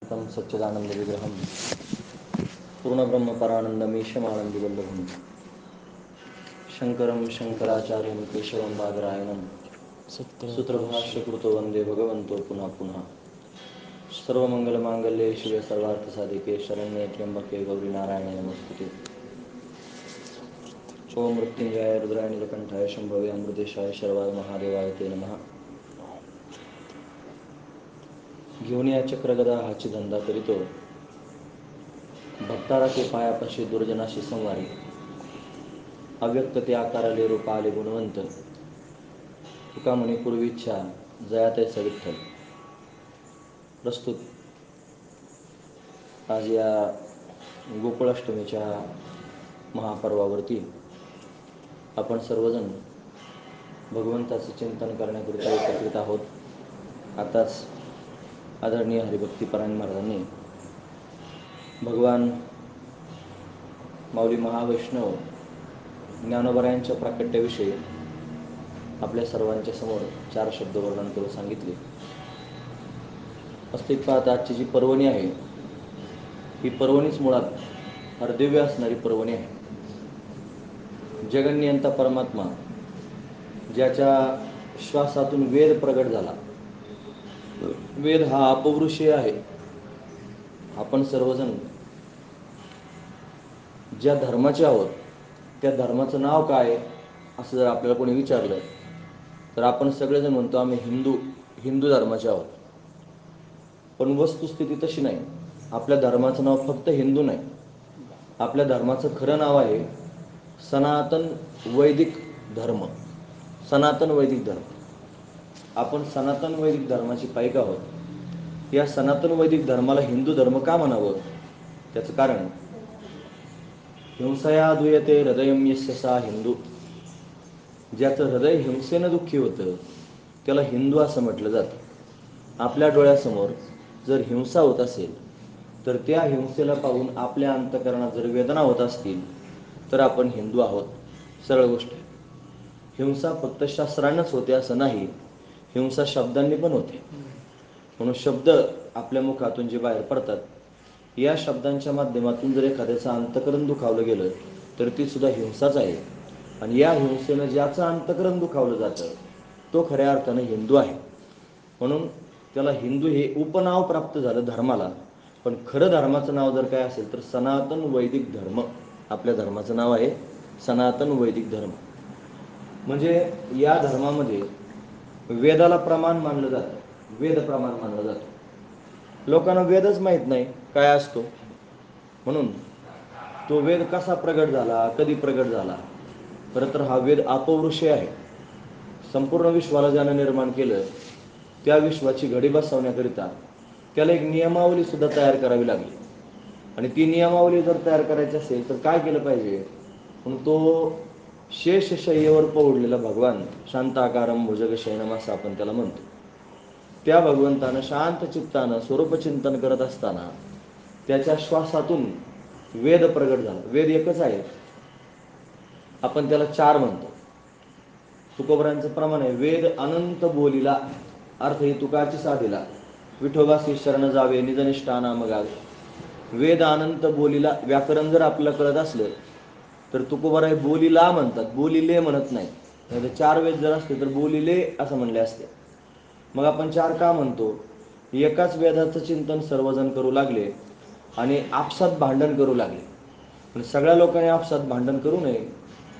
तं सच्चिदानन्दविग्रहं पूर्णब्रह्मपरानन्दमीशमानन्दवल्लभं शङ्करं शङ्कराचार्यं केशवं बादरायणं सूत्रभाष्यकृतो वन्दे भगवन्तो पुनः पुनः। सर्वमङ्गलमाङ्गल्ये शिवे सर्वार्थसाधिके शरण्ये त्र्यम्बके गौरी नारायणे नमोस्तुते। ओम मृत्युंजयाय रुद्राय नीलकंठाय शंभवे अमृतेशाय शर्वाय महादेवाय ते नमः। घेऊन या चक्रगदा हाची धंदा करीतो, भक्ताला ते पायापाशी दुर्जनाशी संवारी, अव्यक्त ते आकाराले रूपाले गुणवंत, तुका म्हणे पूर्वीच्छा जयाते सविठ्ठल। प्रस्तुत आज या गोकुळाष्टमीच्या महापर्वावरती आपण सर्वजण भगवंताचे चिंतन करण्याकरिता एकत्रित आहोत। आताच आदरणीय हरिभक्तीपरायण महाराजांनी भगवान माऊली महावैष्णव ज्ञानोबरायांच्या प्राकट्याविषयी आपल्या सर्वांच्या समोर 4 शब्द वर्णन करून सांगितले। अस्तित्वात आजची जी पर्वणी आहे ही पर्वणीच मुळात हरदिव्य असणारी पर्वणी आहे। जगन्नियंता परमात्मा ज्याच्या श्वासातून वेद प्रगट झाला, वेद हा अपवृषीय आहे। आपण सर्वजण ज्या धर्माचे आहोत त्या धर्माचं नाव काय असं जर आपल्याला कोणी विचारलं तर आपण सगळेजण म्हणतो आम्ही हिंदू धर्माचे आहोत। पण वस्तुस्थिती तशी नाही। आपल्या धर्माचं नाव फक्त हिंदू नाही, आपल्या धर्माचं खरं नाव आहे सनातन वैदिक धर्म। सनातन वैदिक धर्म, आपण सनातन वैदिक धर्माची पाईक आहोत। या सनातन वैदिक धर्माला हिंदू धर्म का म्हणावं? त्याचं कारण हिंसया दुयते हृदयं यस्य सा हिंदू। ज्याचं हृदय हिंसेनं दुःखी होतं त्याला हिंदू असं म्हटलं जातं। आपल्या डोळ्यासमोर जर हिंसा होत असेल तर त्या हिंसेला पाहून आपल्या अंतःकरणात जर वेदना होत असतील तर आपण हिंदू आहोत। सरळ गोष्ट आहे। हिंसा फक्त शास्त्रानंच होते असं नाही, हिंसा शब्दांनी पण होते। म्हणून शब्द आपल्या मुखातून जे बाहेर पडतात या शब्दांच्या माध्यमातून जर एखाद्याचं अंतःकरण दुखावलं गेलं तर ती सुद्धा हिंसाच आहे। आणि या हिंसेनं ज्याचं अंतःकरण दुखावलं जातं तो खऱ्या अर्थानं हिंदू आहे। म्हणून त्याला हिंदू हे उपनाव प्राप्त झालं धर्माला। पण खरं धर्माचं नाव जर काय असेल तर सनातन वैदिक धर्म। आपल्या धर्माचं नाव आहे सनातन वैदिक धर्म। म्हणजे या धर्मामध्ये वेदाला प्रमाण मानलं जातं, वेद प्रमाण मानलं जातं। लोकांना वेदच माहीत नाही काय असतो, म्हणून तो वेद कसा प्रगट झाला, कधी प्रगट झाला? खरं तर हा वेद अपवृषीय आहे। संपूर्ण विश्वाला ज्यानं निर्माण केलं त्या विश्वाची घडी बसवण्याकरिता त्याला एक नियमावली सुद्धा तयार करावी लागली। आणि ती नियमावली जर तयार करायची असेल तर काय केलं पाहिजे? म्हणून तो शेषशय्येवर पडलेला भगवान शांताकारं भुजगशयनम असं आपण त्याला म्हणतो। त्या भगवंतानं शांत चित्तानं स्वरूपचिंतन करत असताना त्याच्या श्वासातून वेद प्रगट झाला। वेद एकच आहे, आपण त्याला 4 म्हणतो। तुकोबरांचं प्रमाण आहे वेद अनंत बोलिला, अर्थ ही तुकाची साधीला, विठोबासी शरण जावे निजनिष्ठा नाम गावे। वेद अनंत बोलिला, व्याकरण जर आपल्याला कळत असलं तर तुकोबराय बोलिला म्हणतात, बोलिले म्हणत नाही। म्हणजे 4 वेद जर असते तर बोलिले असं म्हणले असते। मग आपण 4 का म्हणतो? एकाच वेदाचं चिंतन सर्वजण करू लागले आणि आपसात भांडण करू लागले। पण सगळ्या लोकांनी आपसात भांडण करू नये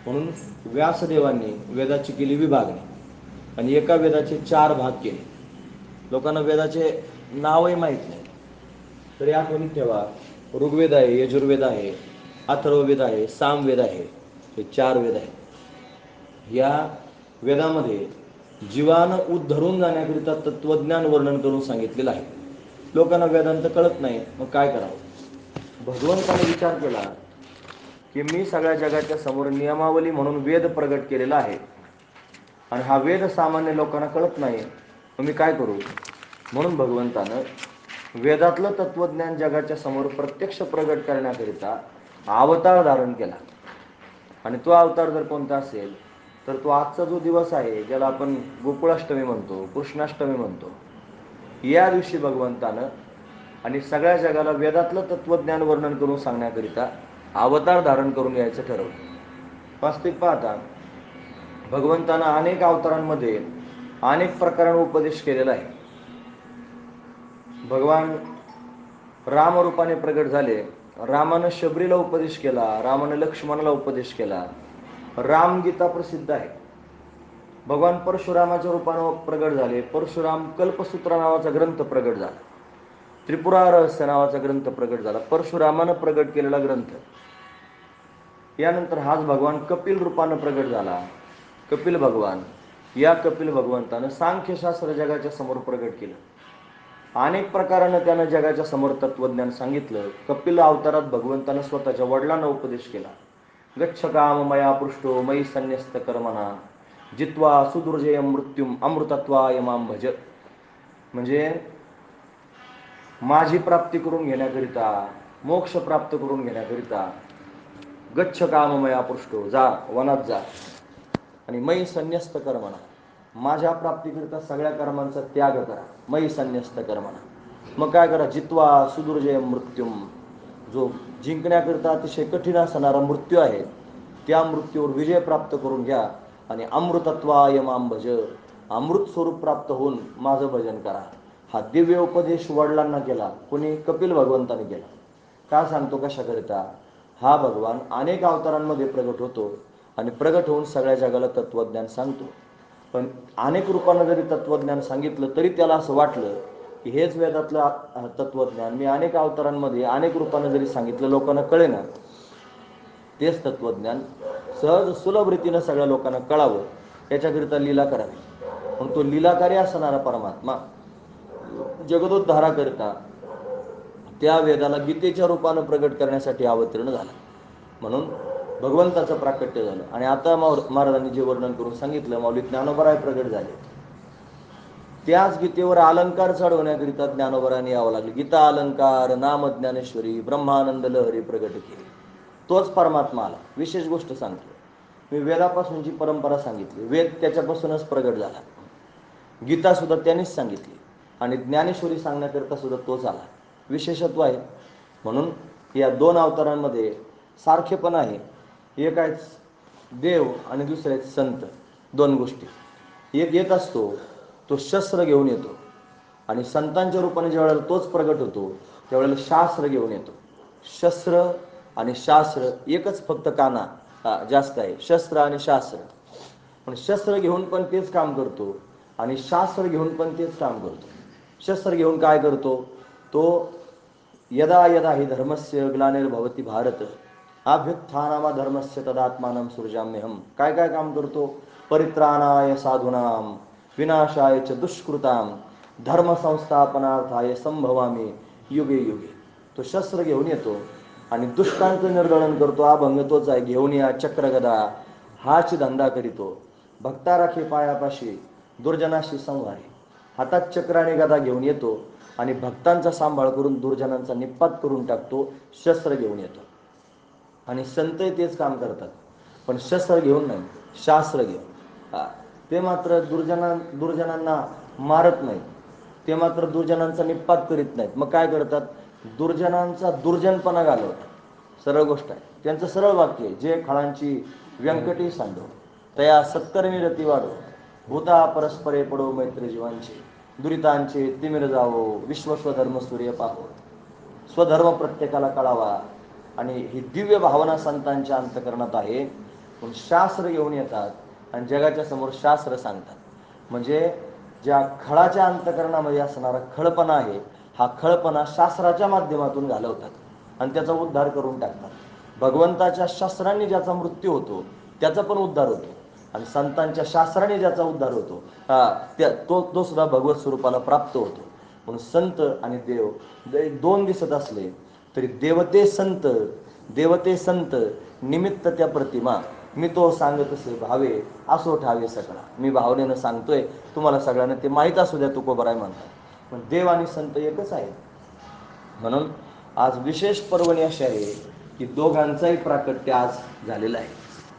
म्हणून व्यासदेवांनी वेदाची केली विभागणी आणि एका वेदाचे 4 भाग केले। लोकांना वेदाचे नावही माहीत नाही तरी आठवणीत ठेवा, ऋग्वेद आहे, यजुर्वेद आहे, अथर्ववेद आहे, सामवेद आहे, हे 4 वेद आहेत। या वेदामध्ये जीवानं उद्धरून जाण्याकरिता तत्वज्ञान वर्णन करून सांगितलेलं आहे। लोकांना वेदांत कळत नाही, मग काय करावं? भगवंताने विचार केला की मी सगळ्या जगाच्या समोर नियमावली म्हणून वेद प्रगट केलेला आहे आणि हा वेद सामान्य लोकांना कळत नाही, मग मी काय करू? म्हणून भगवंतानं वेदातलं तत्वज्ञान जगाच्या समोर प्रत्यक्ष प्रगट करण्याकरिता अवतार धारण केला। आणि तो अवतार जर कोणता असेल तर तो आजचा जो दिवस आहे ज्याला आपण गोकुळाष्टमी म्हणतो, कृष्णाष्टमी म्हणतो, या दिवशी भगवंतानं आणि सगळ्या जगाला वेदातलं तत्वज्ञान वर्णन करून सांगण्याकरिता अवतार धारण करून यायचं ठरवलं. वास्तविक पाहता भगवंतानं अनेक अवतारांमध्ये अनेक प्रकारांना उपदेश केलेला आहे. भगवान रामरूपाने प्रगट झाले. रामानं शबरीला उपदेश केला, रामानं लक्ष्मणाला उपदेश केला. रामगीता प्रसिद्ध आहे. भगवान परशुरामाच्या रूपानं प्रगट झाले. परशुराम कल्पसूत्र नावाचा ग्रंथ प्रगट झाला. त्रिपुरा रहस्य नावाचा ग्रंथ प्रगट झाला. परशुरामानं प्रगट केलेला ग्रंथ. यानंतर हाच भगवान कपिल रूपानं प्रगट झाला. कपिल भगवान, या कपिल भगवंतानं सांख्यशास्त्र जगाच्या समोर प्रगट केलं. अनेक प्रकारानं त्यानं जगाच्या समोर तत्वज्ञान सांगितलं. कपिल अवतारात भगवंतानं स्वतःच्या वडिलांना उपदेश केला. गच्छ काम मया पृष्ठो मयी संन्यस्त कर्मणा जित्वा सुदुर्जय मृत्युम अमृतत्वाय मां भज. म्हणजे माझी प्राप्ती करून घेण्याकरिता, मोक्ष प्राप्त करून घेण्याकरिता गच्छ काम मया पृष्ठो, जा वनात जा, आणि मयी संन्यस्त कर्मणा, माझ्या प्राप्तीकरिता सगळ्या कर्मांचा त्याग करा. मयी संन्यस्त कर्मणा. मग काय करा? जित्वा सुदुर्जय मृत्युम, जो जिंकण्याकरिता अतिशय कठीण असणारा मृत्यू आहे त्या मृत्यूवर विजय प्राप्त करून घ्या. आणि अमृतत्वाय मां भज, अमृत स्वरूप प्राप्त होऊन माझं भजन करा. हा दिव्य उपदेश वडिलांना केला. कोणी? कपिल भगवंताने केला. का सांगतो? कशाकरिता? हा भगवान अनेक अवतारांमध्ये प्रगट होतो आणि प्रगट होऊन सगळ्या जगाला तत्वज्ञान सांगतो. पण अनेक रूपांना जरी तत्वज्ञान सांगितलं तरी त्याला असं वाटलं की हेच वेदातलं तत्वज्ञान मी अनेक अवतारांमध्ये अनेक रूपानं जरी सांगितलं लोकांना कळेना, तेच तत्वज्ञान सहज सुलभ रीतीनं सगळ्या लोकांना कळावं याच्याकरिता लीला करावी. मग तो लीलाकारी असणारा परमात्मा जगदोद्धारा करता त्या वेदाला गीतेच्या रूपानं प्रगट करण्यासाठी अवतीर्ण झाला. म्हणून भगवंताचं प्राकट्य झालं. आणि आता महाराजांनी जे वर्णन करून सांगितलं, माऊली ज्ञानोबराय प्रगट झाले. त्याच गीतेवर अलंकार चढवण्याकरिता ज्ञानोबराने यावं लागले. गीता अलंकार नाम ज्ञानेश्वरी ब्रह्मानंद लहरी प्रगट केली. तोच परमात्मा आला. विशेष गोष्ट सांगतो, मी वेदापासूनची परंपरा सांगितली. वेद त्याच्यापासूनच प्रगट झाला. गीता सुद्धा त्यानेच सांगितली आणि ज्ञानेश्वरी सांगण्याकरिता सुद्धा तोच आला. विशेषत्व आहे. म्हणून या दोन अवतारांमध्ये सारखेपण आहे. एक आहे देव आणि दुसरे आहेत संत. दोन गोष्टी. एक येत असतो तो शस्त्र घेऊन येतो आणि संतांच्या रूपाने ज्यावेळेला तोच प्रगट होतो त्यावेळेला शास्त्र घेऊन येतो. शस्त्र आणि शास्त्र एकच, फक्त काना जास्त आहे. शस्त्र आणि शास्त्र. पण शस्त्र घेऊन पण तेच काम करतो आणि शास्त्र घेऊन पण तेच काम करतो. शस्त्र घेऊन काय करतो? तो यदा यदा हि धर्मस्य ग्लानिर्भवति भारत अभ्युत्थानामा धर्मस्य तदात्मानं सृजाम्यहम्. काय काय काम करतो? परित्राणाय साधूनां विनाशाय च दुष्कृतां धर्म संस्थापनार्थाय संभवामी युगे युगे. तो शस्त्र घेऊन येतो आणि दुष्टांचं निर्दळन करतो. अभंग तोच आहे. घेऊन या चक्रगदा हाच धंदा करीतो, भक्ता राखे पायापाशी दुर्जनाशी संहारी. हातात चक्राने गदा घेऊन येतो आणि भक्तांचा सांभाळ करून दुर्जनांचा निपात करून टाकतो. शस्त्र घेऊन येतो. आणि संत तेच काम करतात, पण शस्त्र घेऊन नाही, शास्त्र घेऊन. ते मात्र दुर्जनांना मारत नाहीत. ते मात्र दुर्जनांचा निपात करीत नाहीत. मग काय करतात? दुर्जनांचा दुर्जनपणा घालवतात. सरळ गोष्ट आहे. त्यांचं सरळ वाक्य आहे, जे खळांची व्यंकटी सांडो तया सत्कर्मी रती वाढो भूता परस्परे पडो मैत्री जीवांचे दुरितांचे तिमिर जावो विश्वस्वधर्म सूर्य पाहो. स्वधर्म प्रत्येकाला कळावा. आणि ही दिव्य भावना संतांच्या अंतकरणात आहे. पण शास्त्र घेऊन येतात आणि जगाच्या समोर शास्त्र सांगतात. म्हणजे ज्या खळाच्या अंतकरणामध्ये असणारा खळपणा आहे, हा खळपणा शास्त्राच्या माध्यमातून घालवतात आणि त्याचा उद्धार करून टाकतात. भगवंताच्या शास्त्रांनी ज्याचा मृत्यू होतो त्याचा पण उद्धार होतो आणि संतांच्या शास्त्राने ज्याचा उद्धार होतो तो सुद्धा भगवत स्वरूपाला प्राप्त होतो. म्हणून संत आणि देव दोन दिसत असले तरी देवते संत निमित्त त्या प्रतिमा. मी तो सांगत असे भावे असो ठावे सगळा. मी भावनेनं सांगतोय, तुम्हाला सगळ्यांना ते माहीत असू द्या तुकोबराय म्हणतात. पण देव आणि संत एकच आहे. म्हणून आज विशेष पर्वणी अशी आहे की दोघांचाही प्राकट्य आज झालेला आहे.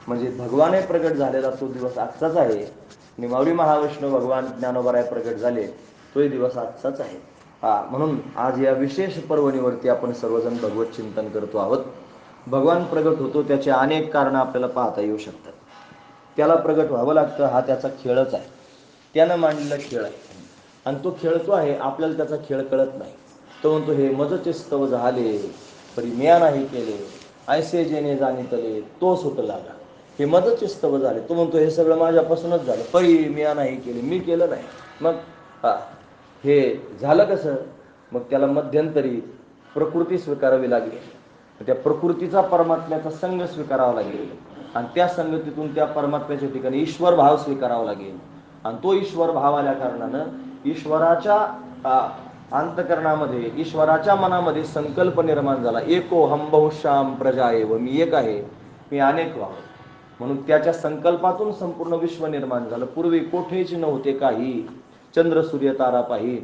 म्हणजे भगवानही प्रगट झालेला तो दिवस आजचाच आहे आणि माऊली महाविष्णू भगवान ज्ञानोबराय प्रगट झाले तोही दिवस आजचाच आहे. म्हणून आज या विशेष पर्वणीवरती आपण सर्वजण भगवत चिंतन करतो आहोत. भगवान प्रगट होतो त्याचे अनेक कारणं आपल्याला पाहता येऊ शकतात. त्याला प्रगट व्हावं लागतं, हा त्याचा खेळच आहे, त्यानं मांडलेला खेळ आहे. आणि तो खेळतो आहे, आपल्याला त्याचा खेळ कळत नाही. तो म्हणतो हे मजचे स्तव झाले परी म्या नाही केले, ऐसे जेणे जाणितले तो सुट लागा. हे मजचे स्तव झाले, तो म्हणतो हे सगळं माझ्यापासूनच झालं, परी म्या नाही केले, मी केलं नाही. मग हे झालं कसं? मग त्याला मध्यंतरी प्रकृती स्वीकारावी लागली, त्या प्रकृतीचा परमात्म्याचा संग स्वीकारावा लागेल, आणि त्या संगतीतून त्या परमात्म्याच्या ठिकाणी ईश्वर भाव स्वीकारावा लागेल. आणि तो ईश्वर भाव आल्या कारणानं ईश्वराच्या अंतकरणामध्ये, ईश्वराच्या मनामध्ये संकल्प निर्माण झाला, एको हम बहुश्याम प्रजा एव, मी एक आहे, मी अनेक व्हावं. म्हणून त्याच्या संकल्पातून संपूर्ण विश्व निर्माण झालं. पूर्वी कोठेच नव्हते काही, चंद्र सूर्य तारा पाही,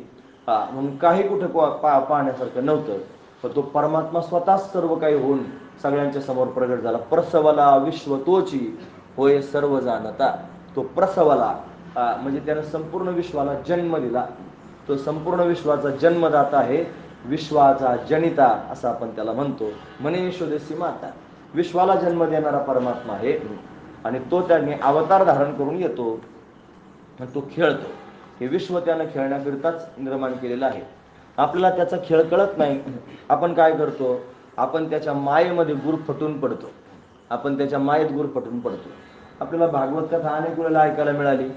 म्हणून काही कुठं पाहण्यासारखं नव्हतं. पण तो परमात्मा स्वतःच सर्व काही होऊन सगळ्यांच्या समोर प्रगट झाला. प्रसवला विश्व तोची होय सर्व जाणता. तो प्रसवला म्हणजे त्यानं संपूर्ण विश्वाला जन्म दिला. तो संपूर्ण विश्वाचा जन्मदाता आहे, विश्वाचा जनिता असं आपण त्याला म्हणतो. मनीषोदेसी माता, विश्वाला जन्म देणारा परमात्मा आहे. आणि तो त्याने अवतार धारण करून येतो, तो खेळतो. हे विश्व त्यानं खेळण्याकरिताच निर्माण केलेलं आहे. आपल्याला त्याचा खेळ कळत नाही. आपण काय करतो? आपण त्याच्या मायेमध्ये गुरफटून पडतो. आपण त्याच्या मायेत गुरफटून पडतो. आपल्याला भागवत कथा अनेक वेळेला ऐकायला मिळाली.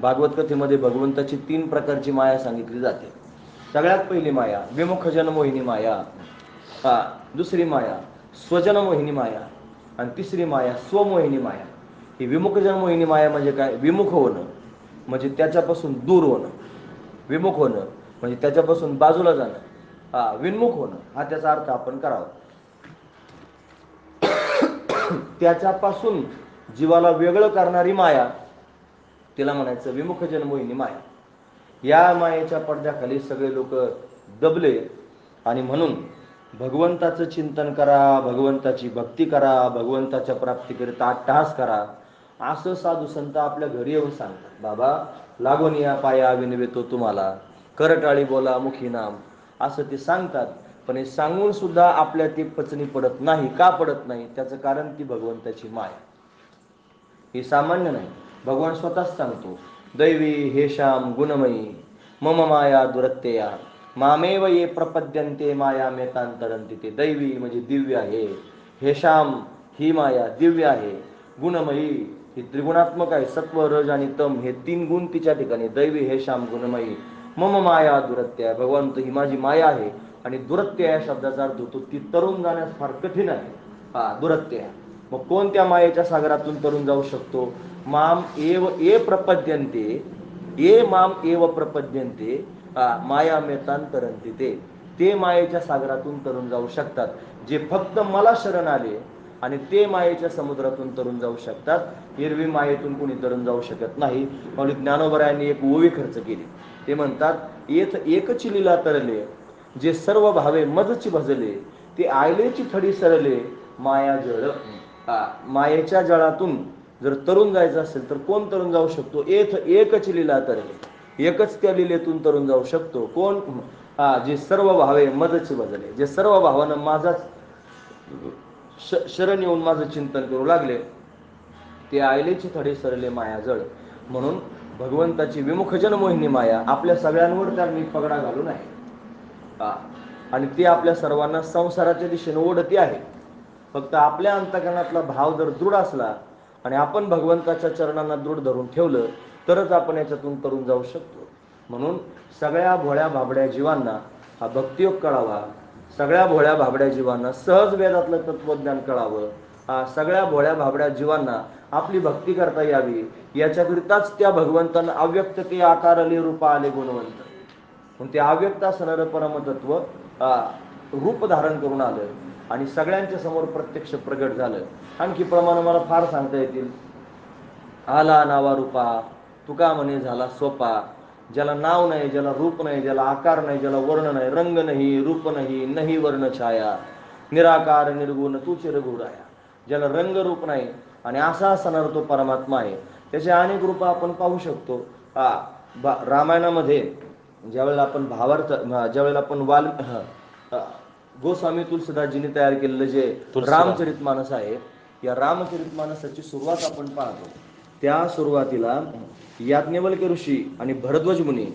भागवत कथेमध्ये भगवंताची 3 प्रकारची माया सांगितली जाते. सगळ्यात पहिली माया विमुखजन मोहिनी माया, दुसरी माया स्वजन मोहिनी माया, आणि तिसरी माया स्वमोहिनी माया. ही विमुखजन मोहिनी माया म्हणजे काय? विमुख होणं म्हणजे त्याच्यापासून दूर होणं. विमुख होणं म्हणजे त्याच्यापासून बाजूला जाणं. विन्मुख होणं हा त्याचा अर्थ आपण करावा. त्याच्यापासून जीवाला वेगळं करणारी माया, तिला म्हणायचं विमुखजन मोहिनी माया. या मायेच्या पडद्याखाली सगळे लोक दबले, आणि म्हणून भगवंताचं चिंतन करा, भगवंताची भक्ती करा, भगवंताच्या प्राप्तीकरिता अट्टहास करा, असं साधू संत आपल्या घरी येऊन सांगतात. बाबा लागून या पाया विनवेतो तुम्हाला, करटाळी बोला मुखी नाम, असं ते सांगतात. पण हे सांगून सुद्धा आपल्या ते पचनी पडत नाही. का पडत नाही? त्याचं कारण ती भगवंताची माया. हे सामान्य नाही. भगवान स्वतःच सांगतो, दैवी हेशाम गुणमयी मम माया दुरत्यया मामेव ये प्रपद्यन्ते माया मेतांतरंती. ते दैवी म्हणजे दिव्य आहे, हेशाम ही माया दिव्य आहे, गुणमयी ही त्रिगुणात्मक आहे, सत्व रज आणि तम हे 3 गुण तिच्या ठिकाणी. दैवी हेशाम गुणमयी मम माया दुरत्यया, भगवान ही माझी माया आहे. आणि दुरत्य या शब्दाचा अर्थ होतो ती तरुण जाण्यास फार कठीण आहे. दुरत्य. मग कोण त्या मायेच्या सागरातून तरुण जाऊ शकतो? माम एव ए प्रपद्यन्ते, ए माम एव प्रपद्यन्ते माया मेतांतरंती. ते मायेच्या सागरातून तरुण जाऊ शकतात जे फक्त मला शरण आले, आणि ते मायेच्या समुद्रातून तरुण जाऊ शकतात. एरवी मायेतून कोणी तरुण जाऊ शकत नाही. म्हणून ज्ञानोबरायांनी एक ओवी खर्च केली. ते म्हणतात, येथ एकची लीला तरले जे सर्व भावे मजची भजले, ते आयलेची थडी सरले माया जळ. मायेच्या जळातून जर तरुण जायचं असेल तर कोण तरुण जाऊ शकतो? येथ एकच लीला तरले, एकच त्या लीलेतून तरुण जाऊ शकतो. कोण? जे सर्व भावे मजची भजले, जे सर्व भावानं माझाच शरण येऊन माझं चिंतन करू लागले, ते आयलेची थडी सरले माया जळ. म्हणून भगवंताची विमुखजन मोहिनी माया आपल्या सगळ्यांवर त्यांनी पगडा घालून आहे, आणि ती आपल्या सर्वांना संसाराच्या दिशेने ओढती आहे. फक्त आपल्या अंतकरणातला भाव जर दृढ असला आणि आपण भगवंताच्या चरणांना दृढ धरून ठेवलं तरच आपण याच्यातून तरुण जाऊ शकतो. म्हणून सगळ्या भोळ्या भाबड्या जीवांना हा भक्तियोग कळावा, सगळ्या भोळ्या भाबड्या जीवांना सहज वेदातलं तत्वज्ञान कळावं, सगळ्या भोळ्या भाबड्या जीवांना आपली भक्ती करता यावी, याच्याकरिताच त्या भगवंतांना अव्यक्त ते आकार आले, रूप आले, गुणवंत. म्हणून ते अव्यक्त असणारं परमतत्व रूप धारण करून आलं आणि सगळ्यांच्या समोर प्रत्यक्ष प्रगट झालं. आणखी प्रमाण मला फार सांगता येतील. आला नावा रूपा तुका म्हणे झाला सोपा, ज्याला नाव नाही, ज्याला रूप नाही, ज्याला आकार नाही, ज्याला वर्ण नाही, रंग नाही, रूप नाही, नाही वर्ण छाया, निराकार निर्गुण तू चिरघोराया. ज्याला रंग रूप नाही आणि असा असणारा तो परमात्मा आहे. त्याचे अनेक रूप आपण पाहू शकतो. रामायणामध्ये ज्यावेळेला आपण भावार्थ ज्यावेळेला आपण गोस्वामी तुलसीदासजींनी तयार केलेलं जे रामचरितमानस आहे, या रामचरितमानसाची सुरुवात आपण पाहतो. त्या सुरुवातीला याज्ञवल्क्य ऋषी आणि भरद्वाज मुनी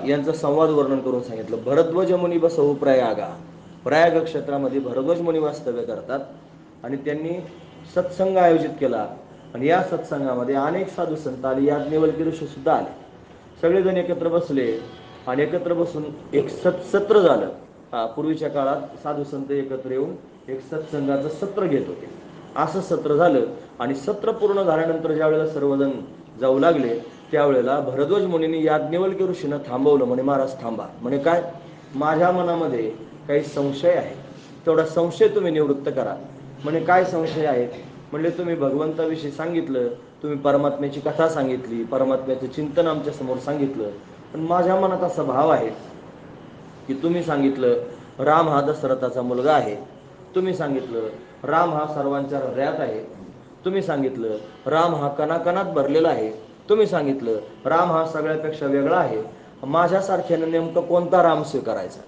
यांचं संवाद वर्णन करून सांगितलं. भरद्वाज मुनी बसवू प्रयागा. प्रयाग क्षेत्रामध्ये भरद्वाज मुनी वास्तव्य करतात आणि त्यांनी सत्संग आयोजित केला आणि या सत्संगामध्ये अनेक साधू संत आले, याज्ञवल्क्य ऋषी सुद्धा आले. सगळेजण एकत्र बसले आणि एकत्र बसून एक सत्र झालं. पूर्वीच्या काळात साधू संत एकत्र येऊन एक सत्संगाचं सत्र घेत होते. असं सत्र झालं आणि सत्र पूर्ण झाल्यानंतर ज्या वेळेला सर्वजण जाऊ लागले त्यावेळेला भरद्वाज मुनींनी याज्ञवल्क्य ऋषींना थांबवलं. म्हणे महाराज थांबा. म्हणे काय? माझ्या मनामध्ये काही संशय आहे, तेवढा संशय तुम्ही निवृत्त करा. म्हणे काय संशय आहे? म्हणजे तुम्ही भगवंताविषयी सांगितलं, तुम्ही परमात्म्याची कथा सांगितली, परमात्म्याचं चिंतन आमच्या समोर सांगितलं, पण माझ्या मनात असा भाव आहे की तुम्ही सांगितलं राम हा दशरथाचा मुलगा आहे, तुम्ही सांगितलं राम हा सर्वांच्या हृदयात आहे, तुम्ही सांगितलं राम हा कणाकणात भरलेला आहे, तुम्ही सांगितलं राम हा सगळ्यापेक्षा वेगळा आहे. माझ्यासारख्यानं नेमकं कोणता राम स्वीकारायचा,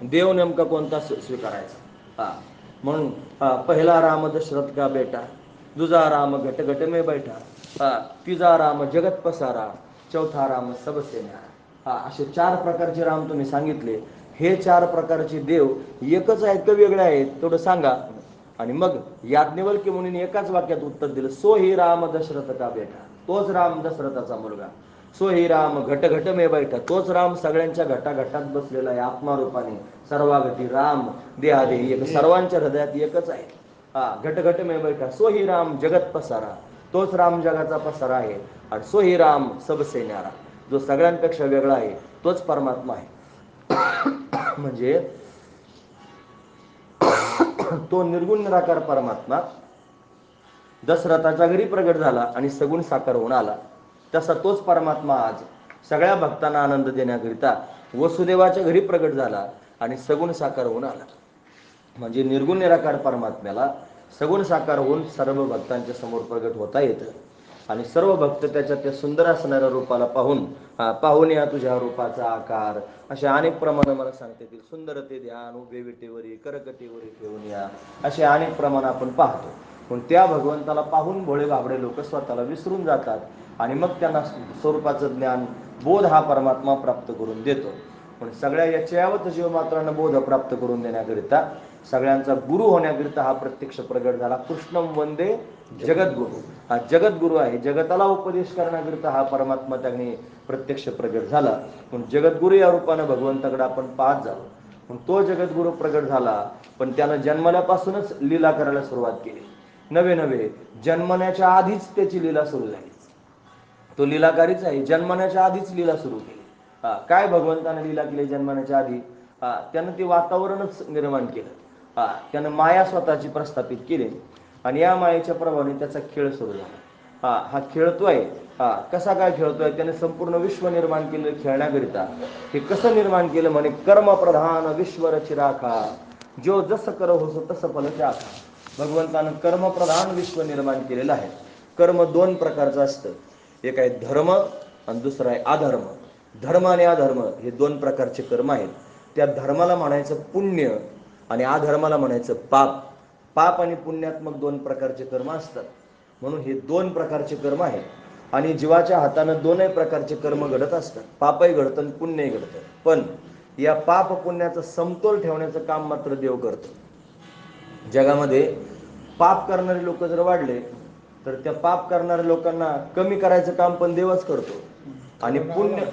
देव नेमका कोणता स्वीकारायचा? म्हणून पहिला राम दशरथ का बेटा, दुजा राम घट घट में बैठा, तिजा राम जगत पसारा, चौथा राम सबसे न्यारा. असे 4 प्रकारचे राम तुम्ही सांगितले. हे 4 प्रकारचे देव एकच आहेत का वेगळे आहेत तेवढं सांगा. आणि मग याज्ञवल्क्य मुनीने एकाच वाक्यात उत्तर दिलं, सो ही राम दशरथ का बेटा, तोच राम दशरथाचा मुलगा. सो ही राम घट घट में बैठा, तोच राम सगळ्यांच्या घटाघटात बसलेला आहे आत्मारूपाने. सर्वागती राम देहादेही एक, सर्वांच्या हृदयात एकच आहे. घट घट में बैठा, सो ही राम जगत पसारा, तोच राम जगाचा पसारा आहे. आणि सो ही राम सबसे न्यारा, जो सगळ्यांपेक्षा वेगळा आहे तोच परमात्मा आहे. म्हणजे तो निर्गुण निराकार परमात्मा दशरथाच्या घरी प्रगट झाला आणि सगुण साकार होऊन आला. तसा तोच परमात्मा आज सगळ्या भक्तांना आनंद देण्याकरिता वसुदेवाच्या घरी प्रगट झाला आणि सगुण साकार होऊन आला. म्हणजे निर्गुण निराकार परमात्म्याला सगुण साकार होऊन सर्व भक्तांच्या समोर प्रगट होता येतं. आणि सर्व भक्त त्याच्या त्या सुंदर असणाऱ्या रूपाला पाहून या तुझ्या रूपाचा आकार, असे अनेक प्रमाण मला सांगता येतील. सुंदर ते ध्यान उभे विटेवरी करकटेवरी ठेवून या, असे अनेक प्रमाण आपण पाहतो. पण त्या भगवंताला पाहून भोळे भाबडे लोक स्वतःला विसरून जातात आणि मग त्यांना स्वरूपाचं ज्ञान बोध हा परमात्मा प्राप्त करून देतो. पण सगळ्या याच्यावत जीवमात्रांना बोध प्राप्त करून देण्याकरिता, सगळ्यांचा गुरु होण्याकरिता हा प्रत्यक्ष प्रगट झाला. कृष्णम वंदे जगद्गुरु, हा जगद्गुरु आहे. जगताला उपदेश करण्याकरिता हा परमात्मा त्याने प्रत्यक्ष प्रगट झाला. पण जगद्गुरु या रूपाने भगवंताकडे आपण पाहत जाऊ. पण तो जगद्गुरु प्रगट झाला, पण त्यानं जन्मल्यापासूनच लीला करायला सुरुवात केली. नवे जन्मण्याच्या आधीच त्याची लीला सुरू झाली. तो लीलाकारीच आहे. जन्मण्याच्या आधीच लीला सुरू केली. काय भगवंताने लीला केली जन्मण्याच्या आधी? त्यानं ते वातावरणच निर्माण केलं. त्यानं माया स्वतःची प्रस्थापित केली आणि या मायेच्या प्रभावाने त्याचा खेळ सुरू झाला. हा खेळतोय. कसा काय खेळतोय? त्याने संपूर्ण विश्व निर्माण केलं खेळण्याकरिता. हे कसं निर्माण केलं? म्हणे कर्मप्रधान विश्व रची राखा, जो जसं कर होसो तसं फल चाखा. भगवंतानं कर्मप्रधान विश्व निर्माण केलेलं आहे. कर्म 2 प्रकारचं असतं. एक आहे धर्म आणि दुसरं आहे अधर्म. धर्म आणि अधर्म हे 2 प्रकारचे कर्म आहेत. त्या धर्माला म्हणायचं पुण्य आणि अधर्माला म्हणायचं पाप. पाप आणि पुण्यात्मक 2 प्रकारचे कर्म असतात. म्हणून हे 2 प्रकारचे कर्म आहेत. आणि जीवाच्या हातानं 2 प्रकारचे कर्म घडत असतात. पापही घडतं आणि पुण्यही घडतं. पण या पाप पुण्याचा समतोल ठेवण्याचं काम मात्र देव करतो. जगामध्ये पाप करणारे लोक जर वाढले तर त्या पाप करणाऱ्या लोकांना कमी करायचं काम पण देवच करतो. आणि पुण्य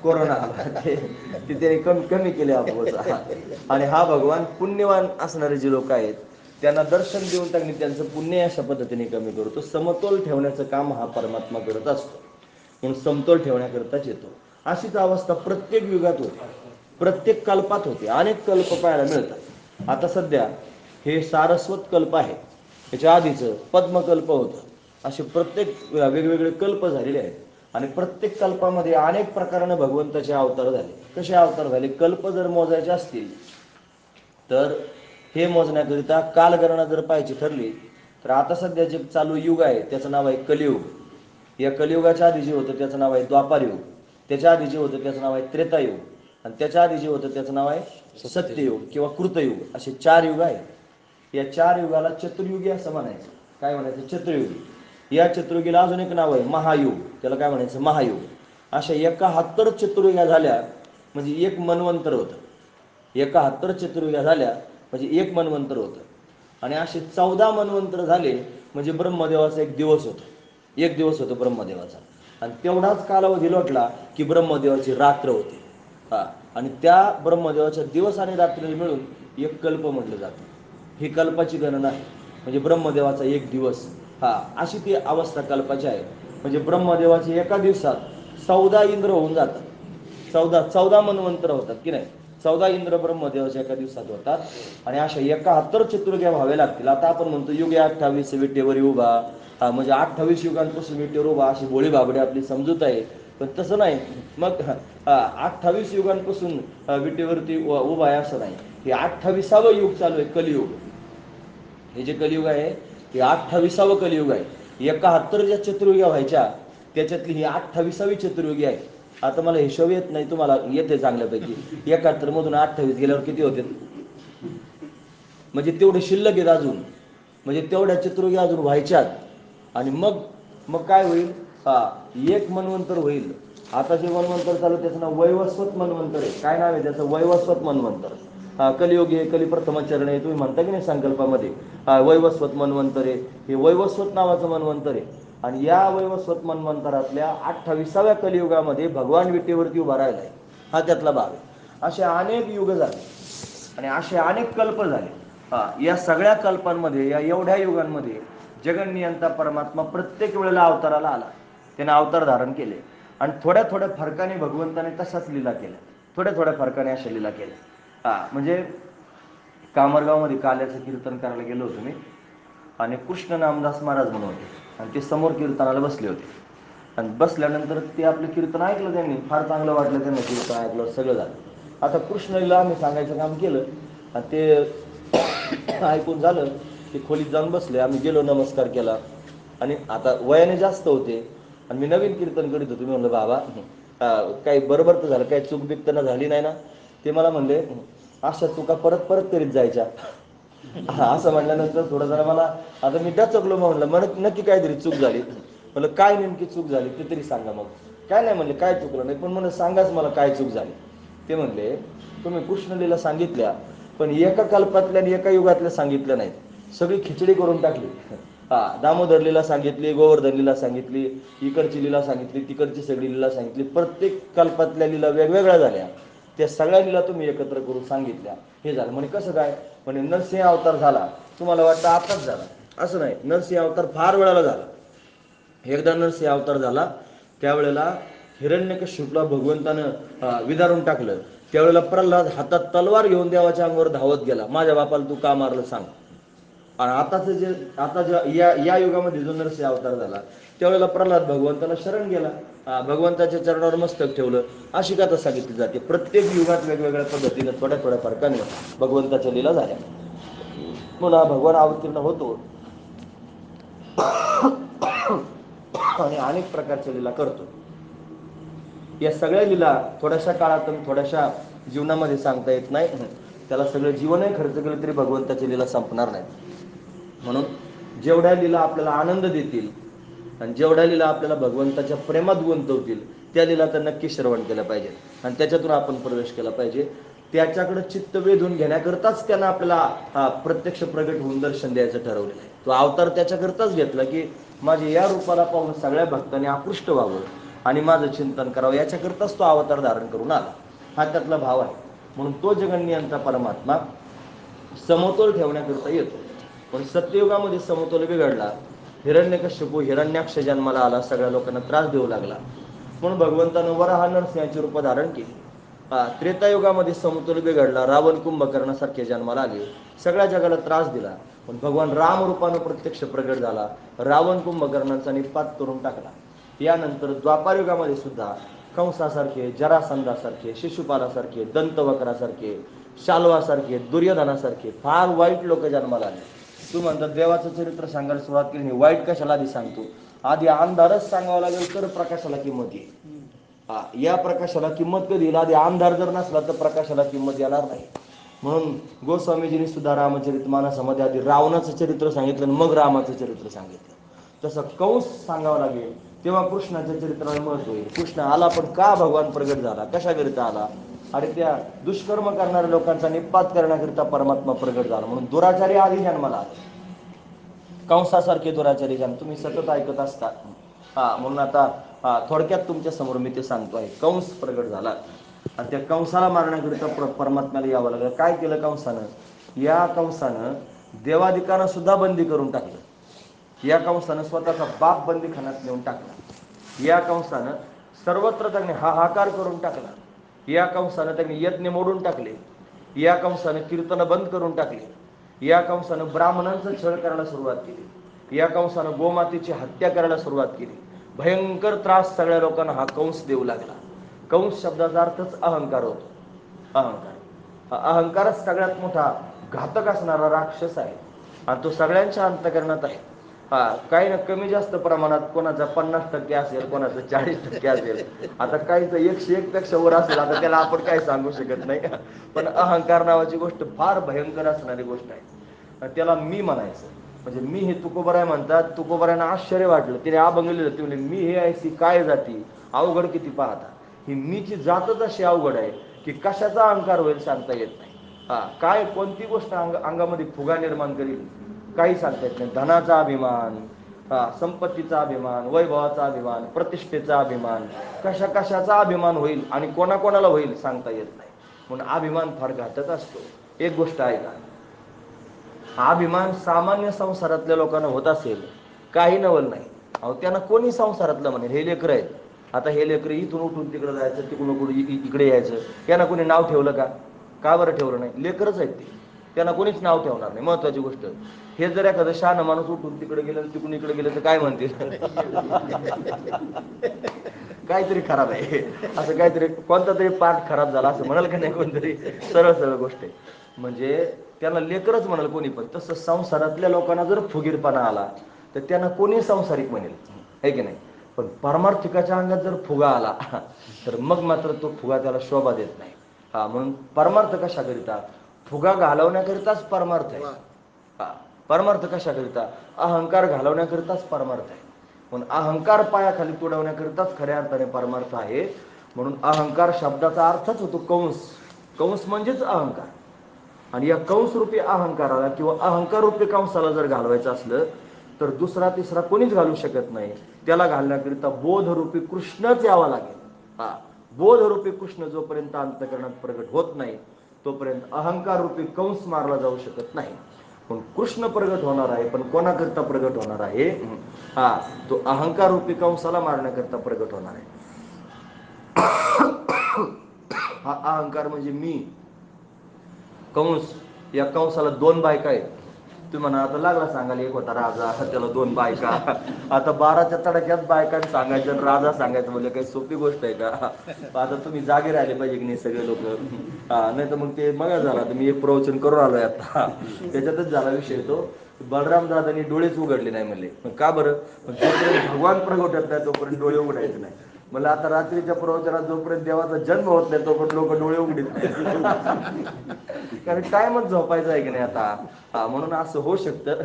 कोरोना त्याने कमी केले आपोआप. आणि हा भगवान पुण्यवान असणारे जे लोक आहेत त्यांना दर्शन देऊन त्यांनी त्यांचं पुण्य अशा पद्धतीने कमी करतो. समतोल ठेवण्याचं काम हा परमात्मा करत असतो. म्हणून समतोल ठेवण्याकरताच येतो. अशीच अवस्था प्रत्येक युगात होते, प्रत्येक कल्पात होते. अनेक कल्प पाहायला मिळतात. आता सध्या हे सारस्वत कल्प आहे. याच्या आधीचं पद्मकल्प होतं. असे प्रत्येक वेगवेगळे कल्प झालेले आहेत. आणि प्रत्येक कल्पामध्ये अनेक प्रकाराने भगवंताचे अवतार झाले. कसे अवतार झाले? कल्प जर मोजायचे असतील तर हे मोजण्याकरिता कालगणना जर पाहायची ठरली तर आता सध्या जे चालू युग आहे त्याचं नाव आहे कलियुग. या कलियुगाच्या आधी जे होतं त्याचं नाव आहे द्वापार युग. त्याच्या आधी जे होतं त्याचं नाव आहे त्रेतायुग, आणि त्याच्या आधी जे होतं त्याचं नाव आहे सत्ययुग किंवा कृतयुग. असे 4 युग आहेत. या 4 युगाला चतुर्युगी असं म्हणायचं. काय म्हणायचं? चतुर्युगी. या चतुर्युगीला अजून एक नाव आहे महायुग. त्याला काय म्हणायचं? महायुग. अशा 71 चतुर्युग्या झाल्या म्हणजे एक मनवंतर होतं. 71 चतुर्युग्या झाल्या म्हणजे एक मनवंतर होतं. आणि असे 14 मनवंतर झाले म्हणजे ब्रह्मदेवाचा एक दिवस होता. एक दिवस होतो ब्रह्मदेवाचा. आणि तेवढाच कालावधी लोटला की ब्रह्मदेवाची रात्र होती. आणि त्या ब्रह्मदेवाच्या दिवस आणि रात्रीला मिळून एक कल्प म्हटलं जातं. ही कल्पाची गणना आहे. म्हणजे ब्रह्मदेवाचा एक दिवस. अशी ती अवस्था कल्पाची आहे. म्हणजे ब्रह्मदेवाचे एका दिवसात 14 इंद्र होऊन जातात. 14 मनवंतर होतात की नाही. 14 इंद्र ब्रह्मदेवाच्या एका दिवसात होतात. आणि अशा 71 चतुर्ग्या व्हाव्या लागतील. आता आपण म्हणतो युगे 28 विटेवर उभा. म्हणजे 28 युगांपासून विटेवर उभा अशी भोळी बाबडी आपली समजूत आहे. पण तसं नाही. मग 28 युगांपासून विटेवरती उभा आहे असं नाही. हे 28वां युग चालू आहे, कलियुग. हे जे कलियुग आहे हे 28वां कलियुग आहे. 71 ज्या चतुर्युग्या व्हायच्या त्याच्यातली ही 28वी चतुर्युगी आहे. आता मला हिशोब येत नाही, तुम्हाला येते चांगल्यापैकी. 71 मधून 28 गेल्यावर किती होते? म्हणजे तेवढे शिल्लक आहेत अजून. म्हणजे तेवढ्या चतुर्युगी अजून व्हायच्यात. आणि मग काय होईल? एक मनवंतर होईल. आता जे मनवंतर चालू त्याचं नाव वैवस्वत मनवंतर आहे. काय नाव आहे त्याचं? वैवस्वत मनवंतर. कलियुगी आहे, कलिप्रथमाचरण आहे, तुम्ही म्हणता की नाही संकल्पामध्ये. वैवस्वत मनवंतर आहे. हे वैवस्वत नावाचं मनवंतर आहे. आणि या वैवस्वत मनवंतरातल्या 28व्या कलियुगामध्ये भगवान विटेवरती उभा राहिला आहे. हा त्यातला भाग आहे. असे अनेक युग झाले आणि असे अनेक कल्प झाले. या सगळ्या कल्पांमध्ये, या एवढ्या युगांमध्ये जगन्नियंता परमात्मा प्रत्येक वेळेला अवताराला आला. त्याने अवतार धारण केले. आणि थोड्या थोड्या फरकाने भगवंताने तशाच लीला केल्या. थोड्या फरकाने अशा लीला केल्या. म्हणजे कामरगावमध्ये काल्याचं कीर्तन करायला गेलो होतो मी. आणि कृष्ण नामदास महाराज म्हणून होते. आणि ते समोर कीर्तनाला बसले होते. आणि बसल्यानंतर ते आपलं कीर्तन ऐकलं त्यांनी. फार चांगलं वाटलं त्यांना कीर्तन ऐकलं, सगळं झालं. आता कृष्णलीला आम्ही सांगायचं काम केलं. आणि ते ऐकून झालं की खोलीत जाऊन बसले. आम्ही गेलो, नमस्कार केला. आणि आता वयाने जास्त होते आणि मी नवीन कीर्तन करीत होतो. मी म्हणलं बाबा काही बरोबर तर झालं, काही चूक बिक तर झाली नाही ना? ते मला म्हणले अशा चुका परत परत करीत जायच्या. असं म्हणल्यानंतर थोडं जरा मला, आता मी डचकलो. म्हणलं म्हणत नक्की काहीतरी चूक झाली. म्हणलं काय नेमकी चूक झाली ते तरी सांगा. मग काय नाही म्हणले, काय चुकलं नाही, पण म्हणलं सांगाच मला काय चूक झाली. ते म्हणले तुम्ही कृष्णलीला सांगितल्या पण एका कल्पातल्या आणि एका युगातल्या सांगितल्या नाहीत. सगळी खिचडी करून टाकली. दामोदर लीला सांगितली, गोवर्धन लीला सांगितली, इकडची लीला सांगितली, तिकडची सगळी लीला सांगितली. प्रत्येक कल्पातल्या लीला वेगवेगळ्या झाल्या. त्या सगळ्या लीला तुम्ही एकत्र करून सांगितल्या. हे झालं. म्हणजे कसं काय? म्हणजे नरसिंह अवतार झाला, तुम्हाला वाटतं आताच झाला, असं नाही. नरसिंह अवतार फार वेळाला झाला. एकदा नरसिंह अवतार झाला त्यावेळेला हिरण्यकश्यपूला भगवंतानं विदारून टाकलं. त्यावेळेला प्रल्हाद हातात तलवार घेऊन देवाच्या अंगावर धावत गेला. माझ्या बापाला तू का मारलं सांग. आणि आता या युगामध्ये जो नरसिंह अवतार झाला त्यावेळेला प्रल्हाद भगवंताला शरण गेला. भगवंताच्या चरणावर मस्तक ठेवलं. अशी कथा सांगितली जाते. प्रत्येक युगात वेगवेगळ्या पद्धतीने थोड्या फरकाने भगवंताच्या लीला झाल्या. पुन्हा भगवान अवतीर्ण होतो आणि अनेक प्रकारच्या लीला करतो. या सगळ्या लीला थोड्याशा काळातून थोड्याशा जीवनामध्ये सांगता येत नाही. त्याला सगळं जीवनही खर्च केलं तरी भगवंताची लीला संपणार नाही. म्हणून जेवढ्या लीला आपल्याला आनंद देतील आणि जेवढ्या लीला आपल्याला भगवंताच्या प्रेमात गुंतवतील त्या लीला तर नक्की श्रवण केल्या पाहिजे आणि त्याच्यातून आपण प्रवेश केला पाहिजे. त्याच्याकडे चित्त वेधून घेण्याकरताच त्यानं आपल्याला प्रत्यक्ष प्रगट होऊन दर्शन द्यायचं ठरवलेलं आहे. तो अवतार त्याच्याकरताच घेतला की माझे या रूपाला पाहून सगळ्या भक्तांनी आकृष्ट व्हावं आणि माझं चिंतन करावं, याच्याकरताच तो अवतार धारण करून आला. हा त्यातला भाव आहे. म्हणून तो जगन्नियंता परमात्मा समतोल ठेवण्याकरता येतो. पण सत्ययुगामध्ये समतोल बिघडला. हिरण्यकश्यपू हिरण्याक्ष जन्माला आला, सगळ्या लोकांना त्रास देऊ लागला. म्हणून भगवंतानं वराह नरसिंहाची रूप धारण केली. त्रेतायुगामध्ये समतोल बिघडला. रावण कुंभकर्णासारखे जन्माला आले, सगळ्या जगाला त्रास दिला. पण भगवान राम रूपानं प्रत्यक्ष प्रगट झाला, रावण कुंभकर्णांचा निपात करून टाकला. यानंतर द्वापारयुगामध्ये सुद्धा कंसासारखे, जरासंधासारखे, शिशुपालासारखे, दंतवक्रासारखे, शाल्वासारखे, दुर्योधनासारखे फार वाईट लोक जन्माला आले. तू म्हणतात देवाचं चरित्र सांगायला सुरुवात केली, वाईट कशाला आधी सांगतो? आधी अंधारच सांगावं लागेल तर प्रकाशाला किंमत येईल. या प्रकाशाला किंमत कधी येईल? आधी अंधार जर नसला तर प्रकाशाला किंमत येणार नाही. म्हणून गोस्वामीजींनी सुद्धा रामचरितमानसामध्ये आधी रावणाचं चरित्र सांगितलं आणि मग रामाचं चरित्र सांगितलं. तसं कंस सांगावं लागेल तेव्हा कृष्णाच्या चरित्राला महत्व येईल. कृष्ण आला पण का भगवान प्रगट झाला, कशाकरिता आला? आणि त्या दुष्कर्म करणाऱ्या लोकांचा निपात करण्याकरिता परमात्मा प्रगट झाला. म्हणून दुराचारी आधी जन्माला आले, कंसासारखे दुराचारी जन्म तुम्ही सतत ऐकत असता. म्हणून आता थोडक्यात तुमच्या समोर मी ते सांगतो आहे. कंस प्रगट झाला आणि त्या कंसाला मारण्याकरिता परमात्म्याला यावं लागलं. काय केलं कंसानं? या कंसानं देवादिकांना सुद्धा बंदी करून टाकलं. या कंसानं स्वतःचा बाप बंदीखान्यात नेऊन टाकला. या कंसानं सर्वत्र त्यांनी हाहाकार करून टाकला. या कंसानं त्यांनी यज्ञ मोडून टाकले. या कंसानं कीर्तन बंद करून टाकले. या कंसानं ब्राह्मणांचं छळ करायला सुरुवात केली. या कंसानं गोमातेची हत्या करायला सुरुवात केली. भयंकर त्रास सगळ्या लोकांना हा कंस देऊ लागला. कंस शब्दाचा अर्थच अहंकार होतो. अहंकार, अहंकारच सगळ्यात मोठा घातक असणारा राक्षस आहे आणि तो सगळ्यांच्या अंतःकरणात आहे. काही ना कमी जास्त प्रमाणात कोणाचा 50% असेल, कोणाचं 40% असेल. आता काहीच 101 पेक्षा वर असेल, आता त्याला आपण काही सांगू शकत नाही. पण अहंकार नावाची गोष्ट फार भयंकर असणारी गोष्ट आहे. त्याला मी म्हणायचं म्हणजे मी हे तुकोबराय म्हणतात. तुकोबरायांना आश्चर्य वाटलं. तिने अभंग लिहिलं. ते म्हणजे मी हे ऐसी काय जाती अवघड किती पाहता. ही मीची जातच अशी अवघड आहे की कशाचा अहंकार होईल सांगता येत नाही. काय कोणती गोष्ट अंगामध्ये फुगा निर्माण करील काही सांगता येत नाही. धनाचा अभिमान, संपत्तीचा अभिमान, वैभवाचा अभिमान, प्रतिष्ठेचा अभिमान, कशाचा अभिमान होईल आणि कोणाकोणाला होईल सांगता येत नाही. म्हणून अभिमान फार घातक असतो. एक गोष्ट आहे का, अभिमान सामान्य संसारातल्या लोकांना होत असेल काही नवल नाही. अहो त्यांना कोणी संसारातलं म्हणेल हे लेकरं आहेत. आता हे लेकरं इथून उठून तिकडे जायचं, तिकडून इकडे यायचं, त्यांना कोणी नाव ठेवलं का? का बरं ठेवलं नाही? लेकरच आहेत ते, त्यांना कोणीच नाव ठेवणार नाही. महत्वाची गोष्ट, हे जर एखादं शहाणं माणूस उठून तिकडे गेलं तिकडून इकडे गेलं तर काय म्हणतील? काहीतरी खराब आहे, असं काहीतरी कोणता तरी पाठ खराब झाला असं म्हणाल का नाही कोणतरी? सरळ सरळ गोष्ट आहे. म्हणजे त्यांना लेकरच म्हणाल कोणी पण. तसं संसारातल्या लोकांना जर फुगीरपणा आला तर त्यांना कोणी संसारिक म्हणेल, आहे की नाही? पण परमार्थिकाच्या अंगात जर फुगा आला तर मग मात्र तो फुगा त्याला शोभा देत नाही. म्हणून परमार्थ कशाकरिता? फुगा घालवण्याकरिताच परमार्थ आहे. परमार्थ कशाकरिता? अहंकार घालवण्याकरिताच परमार्थ आहे. म्हणून अहंकार पायाखाली तुडवण्याकरिताच खऱ्या अर्थाने परमार्थ आहे. म्हणून अहंकार शब्दाचा अर्थच होतो कंस. कंस म्हणजेच अहंकार. आणि या कंसरूपी अहंकाराला किंवा अहंकार रूपी कंसाला जर घालवायचं असलं तर दुसरा तिसरा कोणीच घालू शकत नाही. त्याला घालण्याकरिता बोधरूपी कृष्णच यावा लागेल. बोधरूपी कृष्ण जोपर्यंत अंतःकरणात प्रगट होत नाही तोपर्यंत अहंकार रूपी कंस मारला जाऊ शकत नाही. पण कृष्ण प्रगट होणार आहे. पण कोणाकरिता प्रगट होणार आहे? तो अहंकार रूपी कंसाला मारण्याकरिता प्रगट होणार आहे. हा अहंकार म्हणजे मी. कंस, या कंसाला 2 बायका आहेत. तुम्ही म्हणा आता लागला सांगायला एक होता राजा, त्याला 2 बायका. आता 12च्या तडाख्यात बायकांना सांगायचं राजा सांगायचं म्हणजे काही सोपी गोष्ट आहे का? आता तुम्ही जागे राहिले पाहिजे की नाही सगळे लोक. नाही तर मग ते मग झाला. मी एक प्रवचन करून आलोय आता, त्याच्यातच झाला विषय तो. बलराम दादांनी डोळेच उघडले नाही म्हणले. का बरं? जोपर्यंत भगवान प्रगट होत नाही तोपर्यंत डोळे उघडायचे नाही. मला आता रात्रीच्या प्रवचनात जोपर्यंत देवाचा जन्म होत नाही तोपर्यंत लोक डोळे उघडीत नाही. कारण टाइमच झोपायचा आहे की नाही आता. म्हणून असं होऊ शकतं.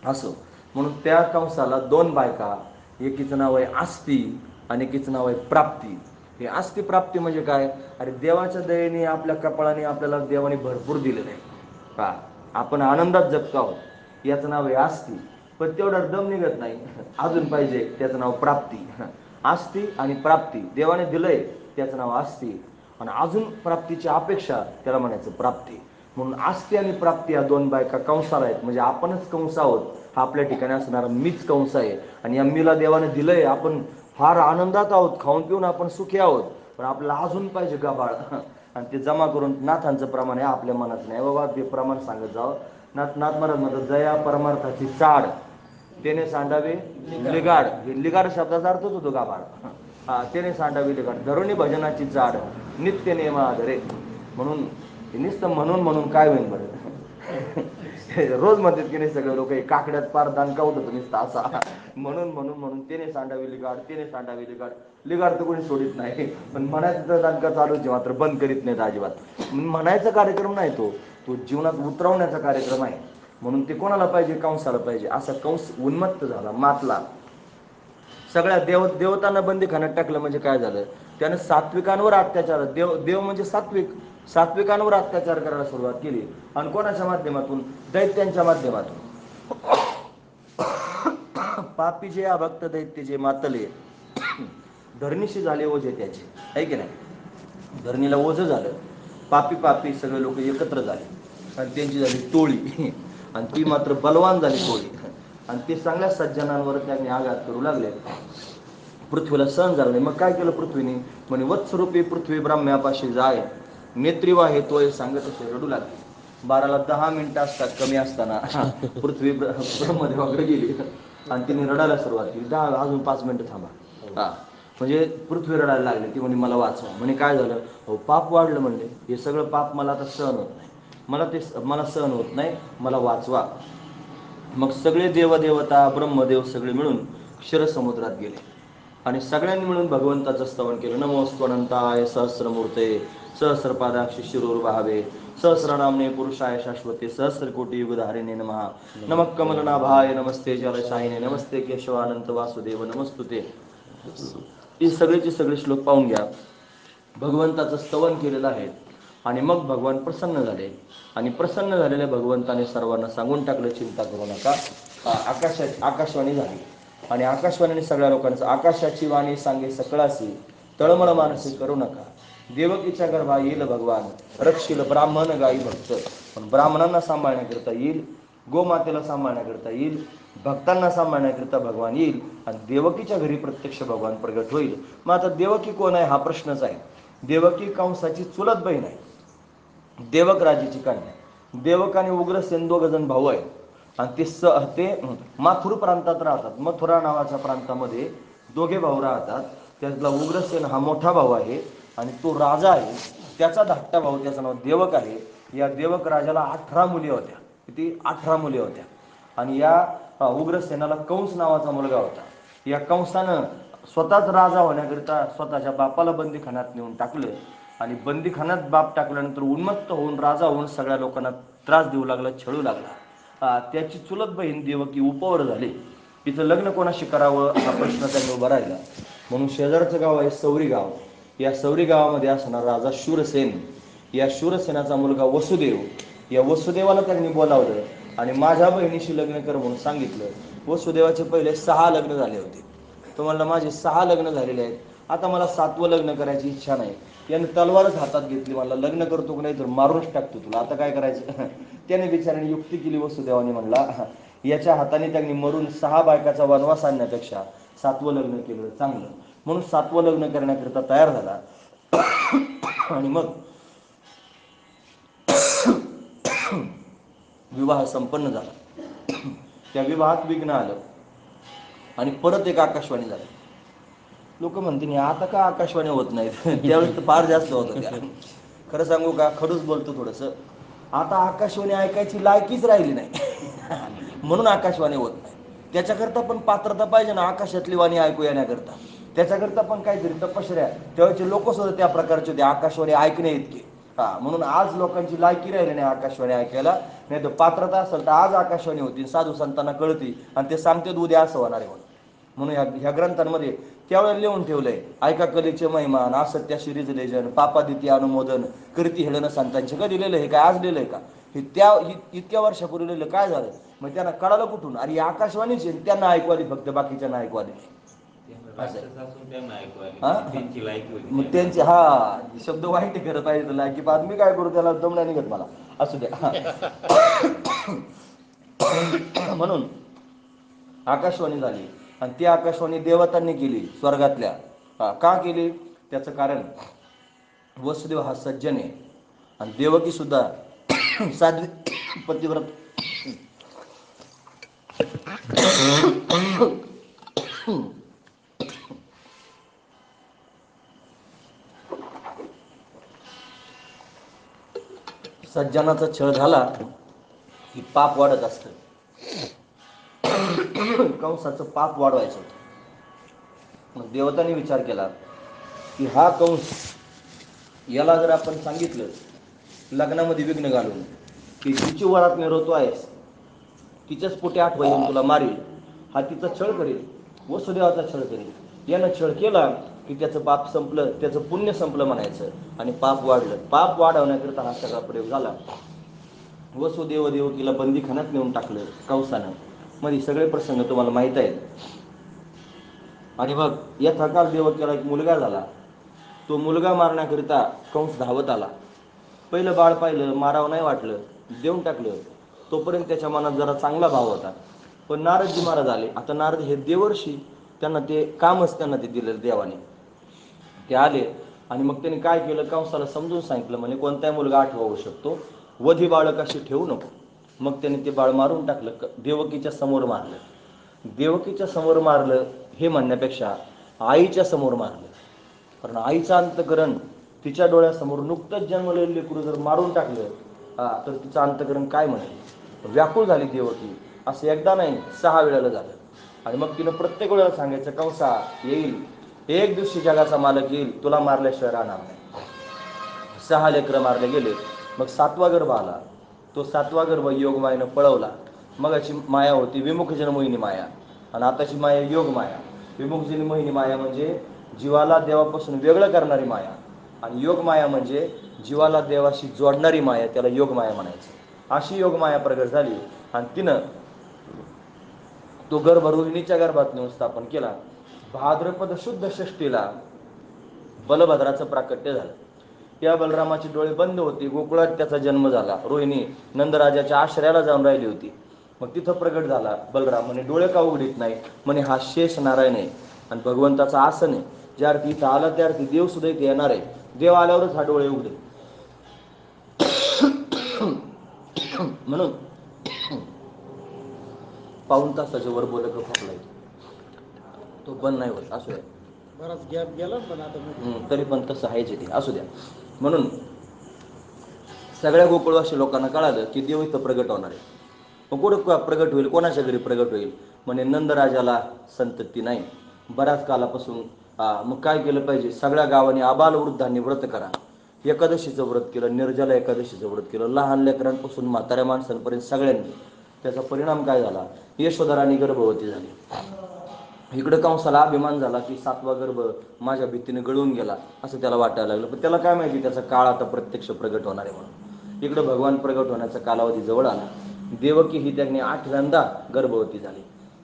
असो, म्हणून त्या कंसाला 2 बायका, एकीचं नाव आहे आस्ती आणि एकीचं नाव आहे प्राप्ती. हे आस्ती प्राप्ती म्हणजे काय? अरे देवाच्या दयेने आपल्या कपाळाने आपल्याला देवाने भरपूर दिलेलं आहे. आपण आनंदात जगतो आहोत, याचं नाव आहे आस्ती. पण तेवढा दम निघत नाही, अजून पाहिजे, त्याचं नाव प्राप्ती. आस्ती आणि प्राप्ती देवाने दिलंय त्याचं नाव आस्ती, आणि अजून प्राप्तीची अपेक्षा त्याला म्हणायचं प्राप्ती. म्हणून आस्ती आणि प्राप्ती या 2 बायका कंसाला आहेत. म्हणजे आपणच कंस आहोत. हा आपल्या ठिकाणी असणारा मीच कंस आहे. आणि या मीला देवाने दिलंय. आपण फार आनंदात आहोत, खाऊन पिऊन आपण सुखी आहोत. पण आपल्याला अजून पाहिजे गबाळ, आणि ते जमा करून नाथांचं प्रमाण आहे आपल्या मनात नाही बाबा. ते प्रमाण सांगत जावं. नाथ महाराज म्हणतात जया परमार्थाची चाड त्याने सांडावे लिगाड. हे लिगाड शब्दाचा अर्थच होतो गाभाड. त्याने सांडावी लिगाड. धरुणी भजनाची चाड नित्य नेमा आदरे. म्हणून नुसतं म्हणून काय होईल बरं? रोज म्हणतात की नाही सगळे लोक काकड्यात पार दानका उठतो नुसता असा. म्हणून म्हणून म्हणून त्याने सांडावी लिगाड, त्याने सांडावी लिगाड. लिगाड तर कोणी सोडित नाही, पण म्हणायचं तर दानका चालूच मात्र बंद करीत नाहीत अजिबात. म्हणायचा कार्यक्रम नाही तो, तो जीवनात उतरवण्याचा कार्यक्रम आहे. म्हणून ते कोणाला पाहिजे? कंसाला पाहिजे. असा कंस उन्मत्त झाला, मातला. सगळ्या देवतांना बंदीखान्यात टाकलं म्हणजे काय झालं? त्यानं सात्विकांवर अत्याचार, देव म्हणजे सात्विकांवर अत्याचार करायला सुरुवात केली. आणि कोणाच्या माध्यमातून? दैत्यांच्या माध्यमातून. पापी जे अभक्त दैत्य जे मातले, धरणीशी झाले ओझे त्याचे, आहे की नाही? धरणीला ओझं झालं, पापी पापी सगळे लोक एकत्र झाले आणि त्यांची झाली टोळी. आणि ती मात्र बलवान झाली टोळी. आणि ते चांगल्या सज्जनांवर त्यांनी आघात करू लागले. पृथ्वीला सहन झालं नाही. मग काय केलं पृथ्वीने? म्हणे वत्सरूपी पृथ्वी ब्राह्म्यापाशी जाय, नेत्री वाहे तोय सांगत असे रडू लागले. 12ला 10 मिनिटं असतात कमी असताना पृथ्वी ब्रह्मदेवाकडे गेली आणि तिने रडायला सुरुवात केली. अजून 5 मिनिटं थांबा. म्हणजे पृथ्वी रडायला लागली. ती म्हणे मला वाचवा. म्हणे काय झालं? हो पाप वाढलं म्हणले, हे सगळं पाप मला आता सहन होत नाही, मला सहन होत नाही, मला वाचवा. मग सगळे देवदेवता ब्रह्मदेव सगळे मिळून क्षीरसमुद्रात गेले आणि सगळ्यांनी मिळून भगवंताचं स्तवन केलं. नमोस्त्वनंताय सहस्रमूर्ते सहस्रपादाक्षी शिरोर्भावे सहस्रनामने पुरुषाय शाश्वते सहस्रकोटी युगधारिणे नमः. नमः कमलनाभाय नमस्ते जलशायिने नमस्ते केशवानंत वासुदेव नमस्तुते. हे सगळेचे सगळे श्लोक पाहून घ्या. भगवंताचं स्तवन केलेलं आहे. आणि मग भगवान प्रसन्न झाले आणि प्रसन्न झालेल्या भगवंताने सर्वांना सांगून टाकलं, चिंता करू नका. आकाशवाणी झाली आणि आकाशवाणीने सगळ्या लोकांचं, आकाशाची वाणी सांगे सकळासी तळमळ मानसी करू नका. देवकीच्या गर्भा येईल भगवान, रक्षील ब्राह्मण गाई भक्त. पण ब्राह्मणांना सांभाळण्याकरिता येईल, गोमातेला सांभाळण्याकरिता येईल, भक्तांना सांभाळण्याकरिता भगवान येईल आणि देवकीच्या घरी प्रत्यक्ष भगवान प्रगट होईल. मग आता देवकी कोण आहे हा प्रश्नच आहे. देवकी कंसाची चुलत बहीण आहे, देवक राजाची कन्या. देवक आणि उग्रसेन दोघ जण भाऊ आहेत आणि ते माथुर प्रांतात राहतात. मथुरा नावाच्या प्रांतामध्ये दोघे भाऊ राहतात. त्यातला उग्रसेन हा मोठा भाऊ आहे आणि तो राजा आहे. त्याचा धाकटा भाऊ, त्याचं नाव देवक आहे. या देवक राजाला 18 मुली होत्या. किती? 18 मुली होत्या. आणि या उग्रसेनाला कंस नावाचा मुलगा होता. या कंसानं स्वतःच राजा होण्याकरिता स्वतःच्या बापाला बंदीखान्यात नेऊन टाकलं आणि बंदीखान्यात बाप टाकल्यानंतर उन्मत्त होऊन राजा होऊन सगळ्या लोकांना त्रास देऊ लागला, छळू लागला. त्याची चुलत बहीण देवकी उपवर झाली. तिचं लग्न कोणाशी करावं हा प्रश्न त्यांनी उभा राहिला. म्हणून शेजारचं गाव आहे सौरी गाव. या सौरी गावामध्ये असणारा राजा शूरसेन, या शूरसेनाचा मुलगा वसुदेव, या वसुदेवाला त्यांनी बोलावलं आणि माझ्या बहिणीशी लग्न कर म्हणून सांगितलं. वसुदेवाचे पहिले 6 लग्न झाले होते. तो म्हणला माझे 6 लग्न झालेले आहेत, आता मला 7वं लग्न करायची इच्छा नाही. याने तलवारच हातात घेतली, मला लग्न करतो की नाही तर मारूनच टाकतो तुला, आता काय करायचं? त्याने बिचाराने युक्ती केली. वसुदेवाने म्हणला याच्या हाताने त्यांनी मरून 6 बायकाचा वनवास आणण्यापेक्षा 7वं लग्न केलं चांगलं. म्हणून 7वं लग्न करण्याकरिता तयार झाला. आणि मग विवाह संपन्न झाला. त्या विवाहात विघ्न आलं आणि परत एक आकाशवाणी झाली. लोक म्हणतील आता का आकाशवाणी होत नाहीत? त्यावेळेस तर फार जास्त होतं त्या. खरं सांगू का, खडूस बोलतो थोडंसं, आता आकाशवाणी ऐकायची लायकीच राहिली नाही. म्हणून आकाशवाणी होत नाही. त्याच्याकरता पण पात्रता पाहिजे ना, आकाशातली वाणी ऐकू येण्याकरता. त्याच्याकरता पण काहीतरी तपश्चर्या. त्यावेळेचे लोक सुद्धा त्या प्रकारचे होते, आकाशवाणी ऐकणे इतके. म्हणून आज लोकांची लायकी राहिली नाही आकाशवाणी ऐकायला. नाही तर पात्रता असेल तर आज आकाशवाणी होती, साधू संतांना कळती आणि ते सांगते उद्या असं होणार आहे म्हणून ह्या ग्रंथांमध्ये त्यावेळेला लिहून ठेवलंय, ऐका कलेचे महिमान, असत्याशी रिजलेजन, पापादिती अनुमोदन, कीर्ती हेळन संतांचे. कधी लिहिलं हे? काय आज लिहिलंय का? हे त्या इतक्या वर्षापूर्वी लिहिलं. काय झालं मग त्यांना कळालं कुठून? अरे आकाशवाणीच त्यांना ऐकू आली, फक्त बाकीच्यांना ऐकू आली. मग त्यांची शब्द वाईट करत पाहिजे लायकी पाहत. मी काय करू त्याला, दम नाही निघत मला, असू द्या. म्हणून आकाशवाणी झाली आणि ती आकाशवाणी देवतांनी केली स्वर्गातल्या. का केली? त्याचं कारण वसुदेव हा सज्जन आहे आणि देवकी सुद्धा साध्वी पतिव्रत. सज्जनाचा छळ झाला की पाप वाढत असतं. कंसाचं पाप वाढवायचं होतं. मग देवतांनी विचार केला की हा कंस, याला जर आपण सांगितलं लग्नामध्ये विघ्न घालून की तिची वरात मिरवतो आहेस, तिच्याच पोटी आठवा येऊन तुला मारील, हा तिचा छळ करेल, वसुदेवाचा छळ करेल. यानं छळ केला की त्याचं पाप संपलं, त्याचं पुण्य संपलं म्हणायचं आणि पाप वाढलं. पाप वाढवण्याकरता हा सगळा प्रयोग झाला. वसुदेव देवकीला बंदीखान्यात नेऊन टाकलं कंसानं. मध्ये सगळे प्रसंग तुम्हाला माहीत आहेत. आणि मग यथा काल देवकीला एक मुलगा झाला. तो मुलगा मारण्याकरिता कंस धावत आला. पहिलं बाळ पाहिलं, मारावं नाही वाटलं, देऊन टाकलं. तोपर्यंत त्याच्या मनात जरा चांगला भाव होता. पण नारदजी महाराज आले. आता नारद हे देवर्षी, त्यांना ते कामच त्यांना ते दिलेलं देवाने. ते आले आणि मग त्यांनी काय केलं, कंसाला समजून सांगितलं, म्हणजे कोणताही मुलगा आठवा होऊ शकतो, वधी बाळक अशी ठेवू नको. मग त्यांनी ते बाळ मारून टाकलं, देवकीच्या समोर मारलं. देवकीच्या समोर मारलं हे म्हणण्यापेक्षा आईच्या समोर मारलं. कारण आईचं अंतकरण तिच्या डोळ्यासमोर नुकतंच जन्मलेलं लेकरू जर मारून टाकलं तर तिचं अंतकरण काय म्हणेल. व्याकुळ झाली देवकी. असं एकदा नाही 6 वेळेला झालं. आणि मग तिनं प्रत्येक वेळेला सांगायचं, कंसा येईल, एक दिवशी जगाचा मालक येईल, तुला मारल्याशिवाय राहणार नाही. 6 लेकरं मारले गेले. मग 7वा गर्भ आला. तो 7वा गर्भ योगमायेनं पळवला. मगाची माया होती विमुखजन मोहिनी माया, आणि आताची माया योग माया. विमुखजन मोहिनी माया म्हणजे जीवाला देवापासून वेगळं करणारी माया, आणि योग माया म्हणजे जीवाला देवाशी जोडणारी माया, त्याला योग माया म्हणायचं. अशी योग माया प्रगट झाली आणि तिनं तो गर्भ रोहिणीच्या गर्भात नेऊन स्थापन केला. भाद्रपद शुद्ध षष्टीला बलभद्राचं प्राकट्य झालं. या बलरामाचे डोळे बंद होते. गोकुळात त्याचा जन्म झाला. रोहिणी नंदराजाच्या आश्रयाला जाऊन राहिली होती. मग तिथं प्रगट झाला बलराम. म्हणे डोळे का उघडीत नाही, म्हणे हा शेष नारायण आहे आणि भगवंताचं आसन आहे. ज्या अर्थी इथं आला त्या अर्थी देव सुद्धा इथे येणार आहे. देव आल्यावरच हा डोळे उघडेल. म्हणून पाऊण तासाच्या वर बोलक खोकलाय, तो बंद नाही होत. असू द्या, बराच गॅप गेला पण आता तरी पण तसं आहेच ते, असू द्या. म्हणून सगळ्या गोकुळवासी लोकांना कळालं की देव इथं प्रगट होणार आहे. मग कुठं प्रगट होईल, कोणाच्या घरी प्रगट होईल, म्हणे नंदराजाला संतती नाही बऱ्याच कालापासून. मग काय केलं पाहिजे, सगळ्या गावाने आबाल वृद्धांनी व्रत करा. एकादशीचं व्रत केलं, निर्जला एकादशीचं व्रत केलं, लहान लेकरांपासून म्हाताऱ्या माणसांपर्यंत सगळ्यांनी. त्याचा परिणाम काय झाला, यशोधरानी गर्भवती झाली. इकडं कंसाला अभिमान झाला की 7वा गर्भ माझ्या भीतीने गळून गेला असं त्याला वाटायला लागलं. पण त्याला काय माहिती त्याचा काळ आता प्रत्यक्ष प्रगट होणार आहे म्हणून. इकडं भगवान प्रगट होण्याचा कालावधी जवळ आला. देवकी ही त्याने 8व्यांदा गर्भवती झाली.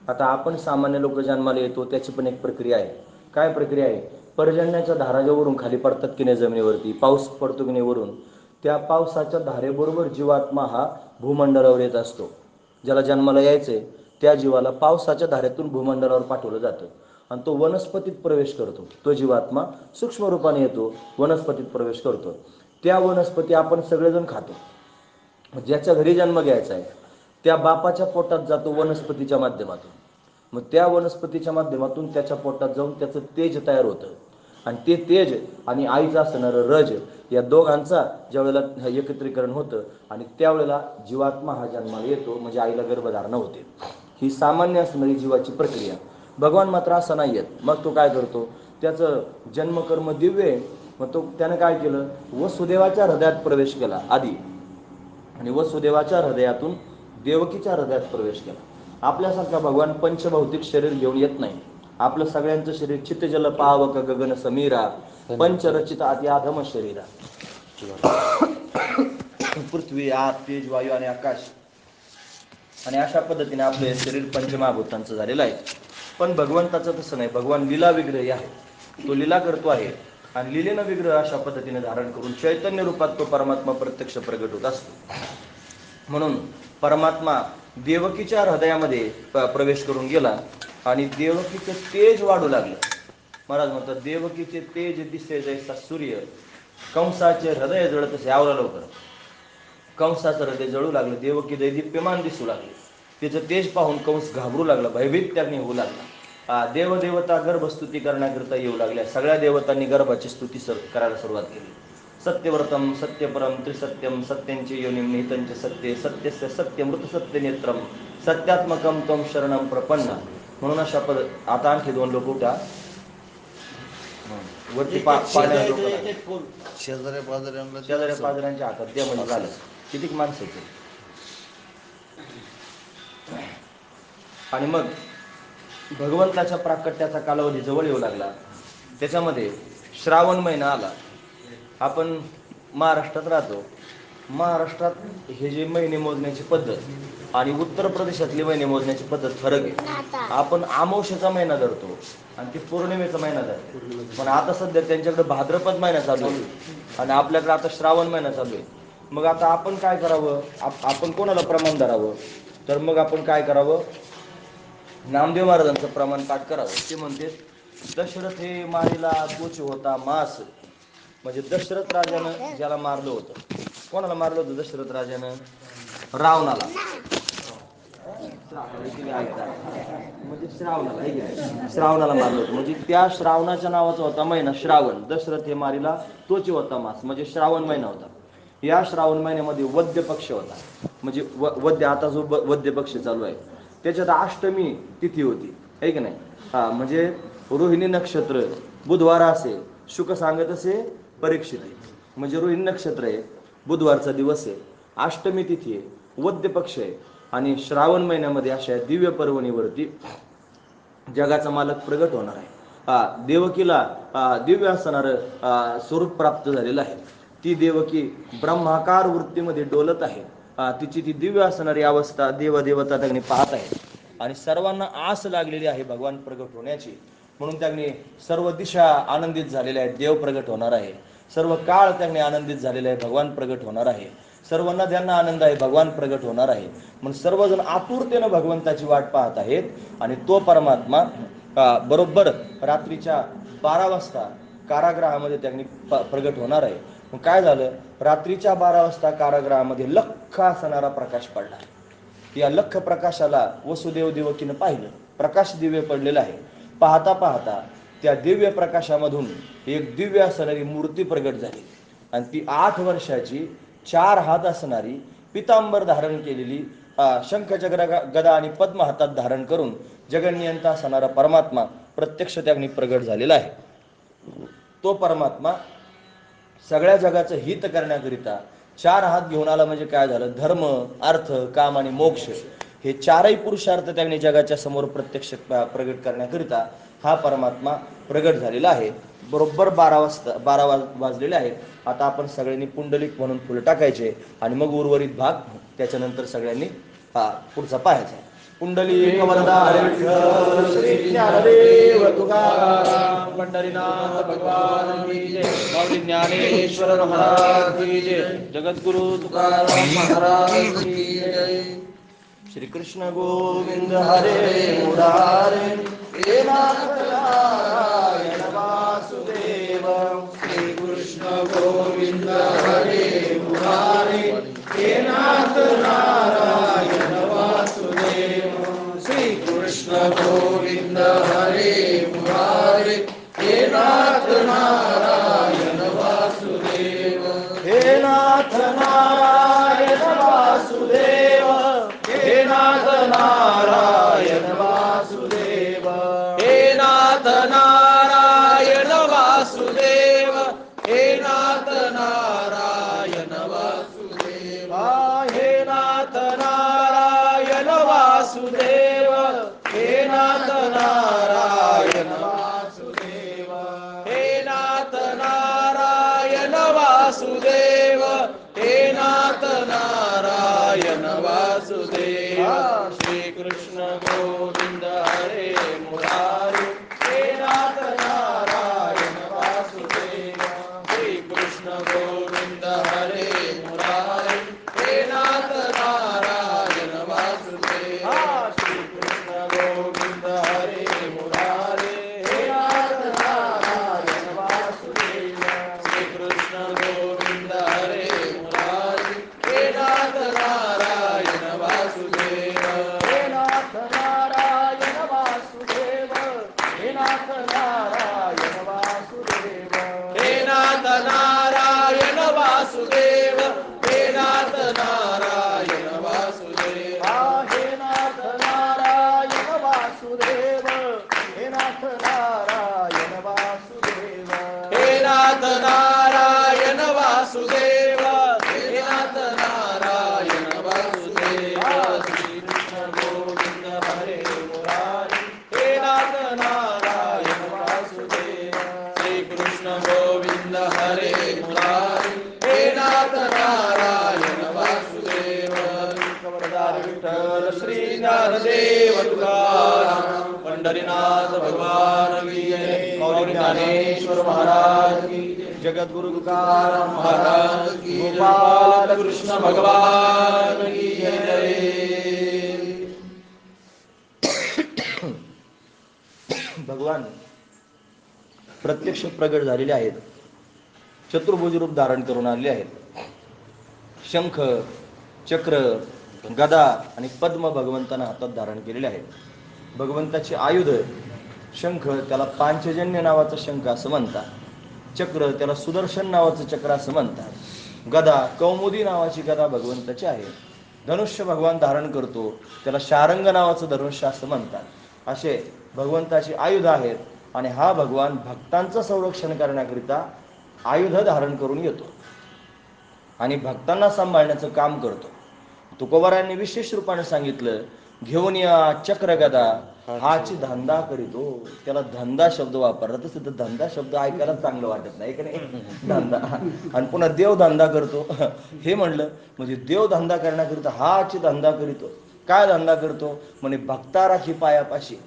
आता आपण सामान्य लोक जन्माला येतो त्याची पण एक प्रक्रिया आहे. काय प्रक्रिया आहे, पर्जन्याच्या धारा ज्यावरून खाली पडतात की नाही जमिनीवरती, पाऊस पडतो की नाही वरून, त्या पावसाच्या धारेबरोबर जीवात्मा हा भूमंडलावर येत असतो. ज्याला जन्माला यायचंय त्या जीवाला पावसाच्या धारेतून भूमंडलावर पाठवलं जातं आणि तो वनस्पतीत प्रवेश करतो. तो जीवात्मा सूक्ष्म रूपाने येतो, वनस्पतीत प्रवेश करतो. त्या वनस्पती आपण सगळेजण खातो. ज्याच्या घरी जन्म घ्यायचा आहे त्या बापाच्या पोटात जातो वनस्पतीच्या माध्यमातून. मग त्या वनस्पतीच्या माध्यमातून त्याच्या पोटात जाऊन त्याचं तेज तयार होतं, आणि ते तेज आणि आईचं असणारं रज या दोघांचा ज्या वेळेला एकत्रीकरण होतं आणि त्यावेळेला जीवात्मा हा जन्माला येतो, म्हणजे आईला गर्भधारणा होते. ही सामान्य असणारी जीवाची प्रक्रिया. भगवान मात्र असं नाही आहेत. मग तो काय करतो, त्याचं जन्मकर्म दिव्य आहे. मग तो त्यानं काय केलं, वसुदेवाच्या हृदयात प्रवेश केला आधी, आणि वसुदेवाच्या हृदयातून देवकीच्या हृदयात प्रवेश केला. आपल्यासारखा भगवान पंचभौतिक शरीर घेऊन येत नाही. आपलं सगळ्यांचं शरीर चित्तजल पावक गगन समीरा, पंचरचित अति अधम शरीरा. पृथ्वी, आग, तेज, वायू आणि आकाश, आणि अशा पद्धतीने आपलं हे शरीर पंचमहाभूतांचं झालेलं आहे. पण भगवंताचं तसं नाही. भगवान लीला विग्रही आहे. तो लीला करतो आहे आणि लीलेनं विग्रह अशा पद्धतीने धारण करून चैतन्य रूपात तो परमात्मा प्रत्यक्ष प्रगट होत असतो. म्हणून परमात्मा देवकीच्या हृदयामध्ये प्रवेश करून गेला आणि देवकीचं तेज वाढू लागलं. महाराज म्हणतात, देवकीचे तेज दिसे जैसा सूर्य, कंसाचे हृदय जळत असे. आवरा लवकर. कंसाचं हृदय जळू लागलं, देवकी दैदिप्यमान दिसू लागले. त्याचं तेज पाहून कंस घाबरू लागला, भयभीत त्याने होऊ लागला. देवदेवता गर्भस्तुती करण्याकरिता येऊ लागल्या. सगळ्या देवतांनी गर्भाची स्तुती करायला सुरुवात केली. सत्यव्रतम सत्यपरम त्रिसत्यम सत्यांचे योनिम निहितंचे सत्य सत्यस्य सत्य मृत सत्य नेत्रम सत्यात्मकम त्वम शरणम प्रपन्न. म्हणून अशा आता आणखी 2 लोक उठा. वरती पाण्यात शेजाऱ्या पाजाऱ्यांच्या हातात द्या म्हणजे झालं. कितीक माणसाचे. आणि मग भगवंताच्या प्राकट्याचा कालावधी जवळ येऊ लागला. त्याच्यामध्ये श्रावण महिना आला. आपण महाराष्ट्रात राहतो. महाराष्ट्रात हे जे महिने मोजण्याची पद्धत आणि उत्तर प्रदेशातली महिने मोजण्याची पद्धत फरक आहे. आपण अमावस्येचा महिना धरतो आणि ती पौर्णिमेचा महिना धरतो. पण आता सध्या त्यांच्याकडे भाद्रपद महिना चालू आहे आणि आपल्याकडे आता श्रावण महिना चालू आहे. मग आता आपण काय करावं. आपण कोणाला प्रमाण धरावं. तर मग आपण काय करावं. नामदेव महाराजांचं प्रमाण पाठ करावं. ते म्हणते दशरथ हे मारीला तोच होता मास. म्हणजे दशरथ राजानं ज्याला मारलं होतं. कोणाला मारलं होतं दशरथ राजानं. रावणाला. म्हणजे श्रावणाला मारलं होतं. म्हणजे त्या श्रावणाच्या नावाचा होता महिना श्रावण. दशरथ हे मारीला तोची होता मास. म्हणजे श्रावण महिना होता. या श्रावण महिन्यामध्ये वद्य पक्ष होता. म्हणजे वद्य आता जो वद्य पक्ष चालू आहे त्याच्यात अष्टमी तिथी होती आहे की नाही. म्हणजे रोहिणी नक्षत्र बुधवार असे शुक सांगत असे परीक्षित आहे. म्हणजे रोहिणी नक्षत्र आहे. बुधवारचा दिवस आहे. अष्टमी तिथी आहे. वद्य पक्ष आहे. आणि श्रावण महिन्यामध्ये अशा दिव्य पर्वणीवरती जगाचा मालक प्रगट होणार आहे. देवकीला दिव्य असणारं स्वरूप प्राप्त झालेलं आहे. ती देवकी ब्रह्माकार वृत्तीमध्ये डोलत आहे. तिची ती दिव्य असणारी अवस्था देवदेवता त्यांनी पाहत आहेत. आणि सर्वांना आस लागलेली आहे भगवान प्रगट होण्याची. म्हणून त्यांनी सर्व दिशा आनंदित झालेल्या आहेत. देव प्रगट होणार आहे. सर्व काळ त्यांनी आनंदित झालेला आहे. भगवान प्रगट होणार आहे. सर्व नद्यांना आनंद आहे. भगवान प्रगट होणार आहे. म्हणून सर्वजण आतुरतेनं भगवंताची वाट पाहत आहेत. आणि तो परमात्मा बरोबर रात्रीच्या 12 वाजता कारागृहामध्ये त्यांनी प्रगट होणार आहे. मग काय झालं. रात्रीच्या 12 वाजता कारागृहामध्ये लख्ख असणारा प्रकाश पडला. या लख्ख प्रकाशाला वसुदेव देवकीनं पाहिलं. प्रकाश दिव्य पडलेला आहे. पाहता पाहता त्या दिव्य प्रकाशामधून एक दिव्य असणारी मूर्ती प्रगट झाली. आणि ती 8 वर्षाची 4 हात असणारी पितांबर धारण केलेली शंखचक्र गदा आणि पद्म हातात धारण करून जगन्नियंता असणारा परमात्मा प्रत्यक्ष त्यांनी प्रगट झालेला आहे. तो परमात्मा सगळ्या जगाचं हित करण्याकरिता 4 हात घेऊन आला. म्हणजे काय झालं. धर्म अर्थ काम आणि मोक्ष हे 4ही पुरुषार्थ त्यांनी जगाच्या समोर प्रत्यक्ष प्रगट करण्याकरिता हा परमात्मा प्रगट झालेला आहे. बरोबर 12 वाजलेले आहेत. आता आपण सगळ्यांनी पुंडलिक म्हणून फुलं टाकायचे आणि मग उर्वरित भाग त्याच्यानंतर सगळ्यांनी पुढचा पाहायचा. पुंडलिक वरदाय विठ्ठल श्री ज्ञानदेव तुकाराम पंढरीनाथ भगवान की जय. माऊली ज्ञानेश्वर महाराज की जय. जगद्गुरु तुकाराम महाराज की जय. श्री कृष्ण गोविंद हरे मुरारे हे नाथ नारायण वासुदेव. श्री कृष्ण गोविंद हरे मुरारे हे नाथ नारायण वासुदेव. श्री कृष्ण गोविंद हरे मुरारे हे नाथ नारायण वासुदेव. हे नाथ नारायण वासुदेव. हे नाथ नारायण वासुदेव. हे नाथ नारायण वासुदेव. हे नाथ नारायण वासुदेव. हे नाथ नारायण वासुदेव. हे नाथ नारायण वासुदेव. हे नाथ नारायण वासुदेव. हे नाथ नारायण वासुदेव. श्री कृष्ण गोविंद हरे मुरारे हे नाथ नारायण वासुदेव. श्री कृष्ण गोविंद हरे मुरारे हे नाथ नारायण वासुदेव. श्री कृष्ण गोविंद हरे मुरारे हे नाथ नारायण वासुदेव. श्री कृष्ण गोविंद हरे मुरारे हे नाथ नारायण वासुदेव. हे नाथ नारायण वासुदेव. हे नाथ नारायण वासुदेव. हे नाथ नारायण वासुदेव हे नाथ नारायण वासुदेव हे नाथ नारायण वासुदेव हे नाथ नारायण वासुदेव हे नाथ नारायण वासुदेव हे नाथ नारायण वासुदेव श्री कृष्ण गोविंद हरे मुरारी हे नाथ नारायण वासुदेव श्री कृष्ण गोविंद हरे मुरारी हे नाथ नारायण वासुदेव कवरदार विठ्ठल श्री ज्ञानदेव तुकाराम पंढरीनाथ भगवान की जय मौली ज्ञानेश्वर महाराज की जगद्गुरु तुकाराम महाराज की गोपाल कृष्ण भगवान की जय भगवान प्रत्यक्ष प्रगट झालेले आहेत, चतुर्भुज रूप धारण करून आलेले आहेत. शंख, चक्र, गदा आणि पद्म भगवंतांना हातात धारण केलेले आहेत. भगवंताची आयुध शंख त्याला पांचजन्य नावाचं शंख असं म्हणतात. चक्र त्याला सुदर्शन नावाचं चक्र असं म्हणतात. गदा कौमुदी नावाची गदा भगवंताची आहे. धनुष्य भगवान धारण करतो त्याला शारंग नावाचं धनुष्य असं म्हणतात. असे भगवंताची आयुध आहेत आणि हा भगवान भक्तांचं संरक्षण करण्याकरिता आयुध धारण करून येतो आणि भक्तांना सांभाळण्याचं काम करतो. तुकोबारायांनी विशेष रूपाने सांगितलं, घेऊन या चक्र गदा हाची धंदा करीतो. त्याला धंदा शब्द वापरला, तसं तर धंदा शब्द ऐकायला चांगलं वाटत नाही का नाही, धंदा. आणि पुन्हा देव धंदा करतो हे म्हणलं म्हणजे देव धंदा करण्याकरिता हाची धंदा करीतो. काय धंदा करतो म्हणे, भक्ता राखी पायापाशी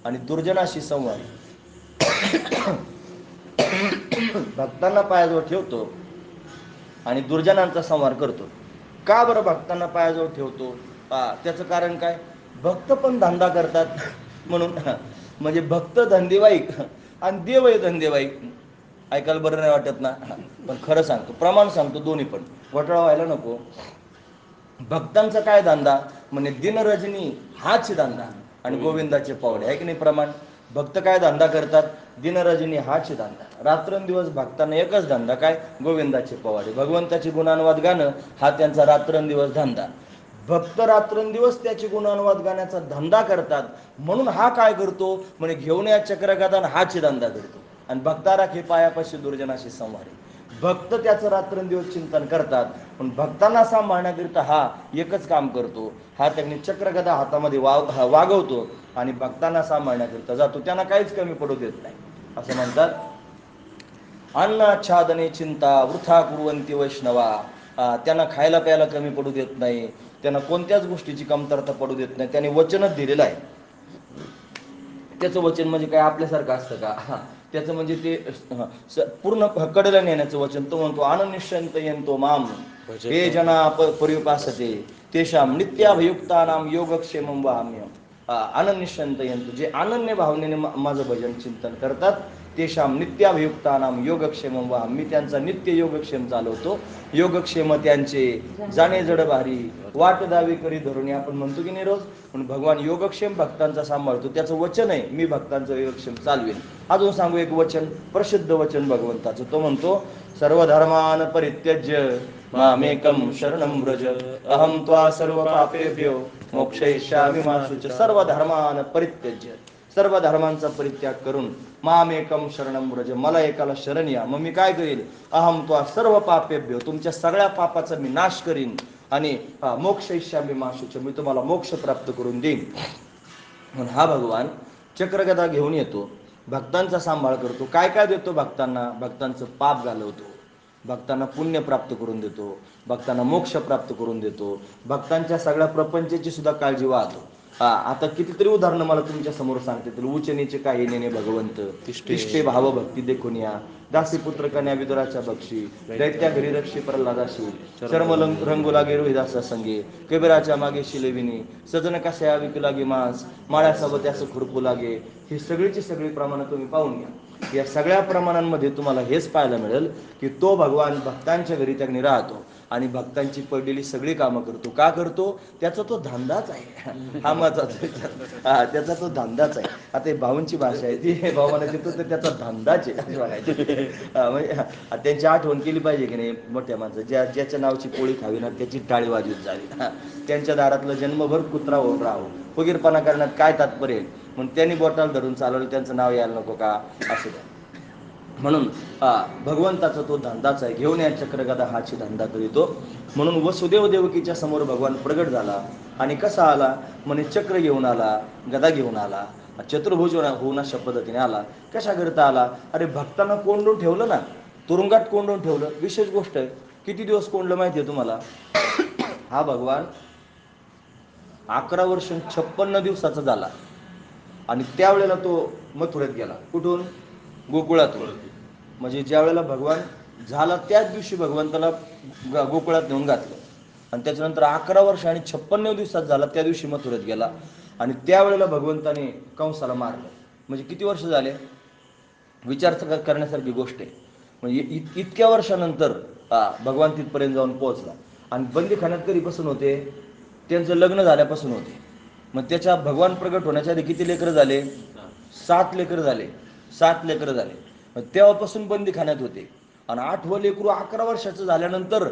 आणि दुर्जनाशी संवाद. भक्तांना पायाजवळ ठेवतो आणि दुर्जनांचा संहार करतो. का बरं भक्तांना पायाजवळ ठेवतो? त्याचं कारण काय, भक्त पण धंदा करतात म्हणून. म्हणजे भक्त धंदेवाईक आणि देव हे धंदेवाईक. ऐकायला बरं नाही वाटत ना, पण खरं सांगतो, प्रमाण सांगतो, दोन्ही पण घोटाळा व्हायला नको. भक्तांचा काय धंदा म्हणजे दिनरजनी हाच धंदा आणि गोविंदाचे पावडे आहे की नाही प्रमाण. भक्त काय धंदा करतात, दिनरजनी हाच धंदा. रात्रंदिवस भक्तांना एकच धंदा काय, गोविंदाचे पवाडे, भगवंताचे गुणानुवाद गाणं हा त्यांचा रात्रंदिवस धंदा. भक्त रात्रंदिवस त्याचे गुणानुवाद गाण्याचा धंदा करतात म्हणून हा काय करतो म्हणजे घेऊन या चक्रगदा हाच धंदा करतो आणि भक्ता राखी पायापाशी दुर्जनाशी संवारी. भक्त त्याचं रात्रंदिवस चिंतन करतात पण भक्तांना सांभाळण्याकरिता हा एकच काम करतो. हा त्यांनी चक्रगदा हातामध्ये वागवतो आणि भक्तांना सांभाळण्याकरिता जातो. त्यांना काहीच कमी पडू देत नाही. असं म्हणतात, अन्नाच्छादने चिंता वृथा कुर्वंती वैष्णवा. त्यांना खायला प्यायला कमी पडू देत नाही, त्यांना कोणत्याच गोष्टीची कमतरता पडू देत नाही. त्याने वचनच दिलेलं आहे. त्याचं वचन म्हणजे काय आपल्यासारखं असतं का? त्याचं म्हणजे ते पूर्ण कडेला नेण्याचं वचन. तो म्हणतो, अननिश्चंत यंतो माम हे जना पर्युपासते तेषाम नित्याभियुक्तानाम योगक्षेमं वहाम्यहम्. अननिश्चंत यंतो, जे अनन्य भावनेने माझं भजन चिंतन करतात, तेषाम नित्याभियुक्तानाम योगक्षेमं वहाम्यहम्. मी त्यांचा नित्य योगक्षेम चालवतो. योगक्षेम त्यांचे जाणे जड भारी वाट दावी करी धरून, आपण म्हणतो की नाही रोज. पण भगवान योगक्षेम भक्तांचा सांभाळतो. त्याचं वचन आहे, मी भक्तांचं योगक्षेम चालवेन. अजून सांगू एक वचन, प्रसिद्ध वचन भगवंताचं. तो म्हणतो, सर्वधर्मान परित्यज्य मामेकं शरणं व्रज अहं त्वा सर्व पापेभ्यो मोक्षयिष्यामि मा शुच. सर्व धर्मान परित्यज्य, सर्व धर्मांचा परित्याग करून मामेकं शरणं व्रज, मला एकाला शरण या. मग मी काय करील, अहं त्वा सर्व पापेभ्यो, तुमच्या सगळ्या पापाचा मी नाश करीन आणि मोक्षयिष्यामि मा शुच, मी तुम्हाला मोक्ष प्राप्त करून देईन. म्हणून हा भगवान चक्रगदा घेऊन येतो, भक्तांचा सांभाळ करतो. काय काय देतो भक्तांना, भक्तांचं पाप घालवतो, भक्तांना पुण्य प्राप्त करून देतो, भक्तांना मोक्ष प्राप्त करून देतो, भक्तांच्या सगळ्या प्रपंचाची सुद्धा काळजी वाहतो. आता कितीतरी उदाहरणं मला तुमच्या समोर सांगते. उचनीचे काही नेणे भगवंत, तिष्ठे भाव भक्ती देखून या, दासी पुत्र कन्या विदुराच्या बक्षी, दैत्या घरी रक्षी प्रल्हादाशी, चर्म रंगू लागे रोहिदासा संगे, कबीराच्या मागे शिलेविनी, सजन कशा विकू लागे मांस, माळ्या सबत्यास खुरपू लागे. ही सगळीची सगळी प्रमाणं तुम्ही पाहून घ्या. या सगळ्या प्रमाणांमध्ये तुम्हाला हेच पाहायला मिळेल की तो भगवान भक्तांच्या घरी त्यांनी राहतो आणि भक्तांची पडलेली सगळी कामं करतो. का करतो? त्याचा तो धंदाच आहे. हा महत्वाचा. हा, त्याचा तो धंदाच आहे. आता हे भाऊंची भाषा आहे ती, भाऊ म्हणायचे तो तर त्याचा धंदाच आहे असं म्हणायचे. म्हणजे त्यांची आठवण केली पाहिजे की नाही मोठ्या माणसं, ज्याच्या नावची पोळी खावी ना त्याची टाळी वाजवीत जावी. त्यांच्या दारातलं जन्मभर कुत्रा होऊन राहावं. फुगीरपणा करण्यात काय तात्पर्य आहे? मग त्यांनी बोटाला धरून चालवलं, त्यांचं नाव यायला नको का? असं द्या. म्हणून भगवंताचा तो धंदाच आहे. घेऊन या चक्रगदा हाची धंदा करीतो. म्हणून वसुदेव देवकीच्या समोर भगवान प्रगट झाला. आणि कसा आला? म्हणे चक्र घेऊन आला, गदा घेऊन आला, चतुर्भुज होऊन अशा पद्धतीने आला. कशा करता आला? अरे भक्तांना कोंडून ठेवलं ना, तुरुंगात कोंडून ठेवलं. विशेष गोष्ट आहे. किती दिवस कोंडलं माहिती आहे तुम्हाला? हा भगवान 11 वर्ष 56 दिवसाचा झाला. आणि त्यावेळेला तो मथुरेत गेला. कुठून? गोकुळातून. म्हणजे ज्या वेळेला भगवान झाला त्याच दिवशी भगवंताला गोकुळात नेऊन घातलं. आणि त्याच्यानंतर 11 वर्ष आणि 56 दिवसात झाला त्या दिवशी मथुरेत गेला. आणि त्यावेळेला भगवंताने कंसाला मारलं. म्हणजे किती वर्ष झाले? विचार करण्यासारखी गोष्ट आहे. म्हणजे इतक्या वर्षानंतर भगवान तिथपर्यंत जाऊन पोहोचला. आणि बंदीखान्यात कधीपासून होते? त्यांचं लग्न झाल्यापासून होते. मग त्याच्या भगवान प्रगट होण्याच्या आधी किती लेकरं झाले? 7 लेकरं झाले. 7 लेकरं झाले. मग तेव्हापासून बंदीखान्यात होते. आणि 8वं लेकरू 11 वर्षाचं झाल्यानंतर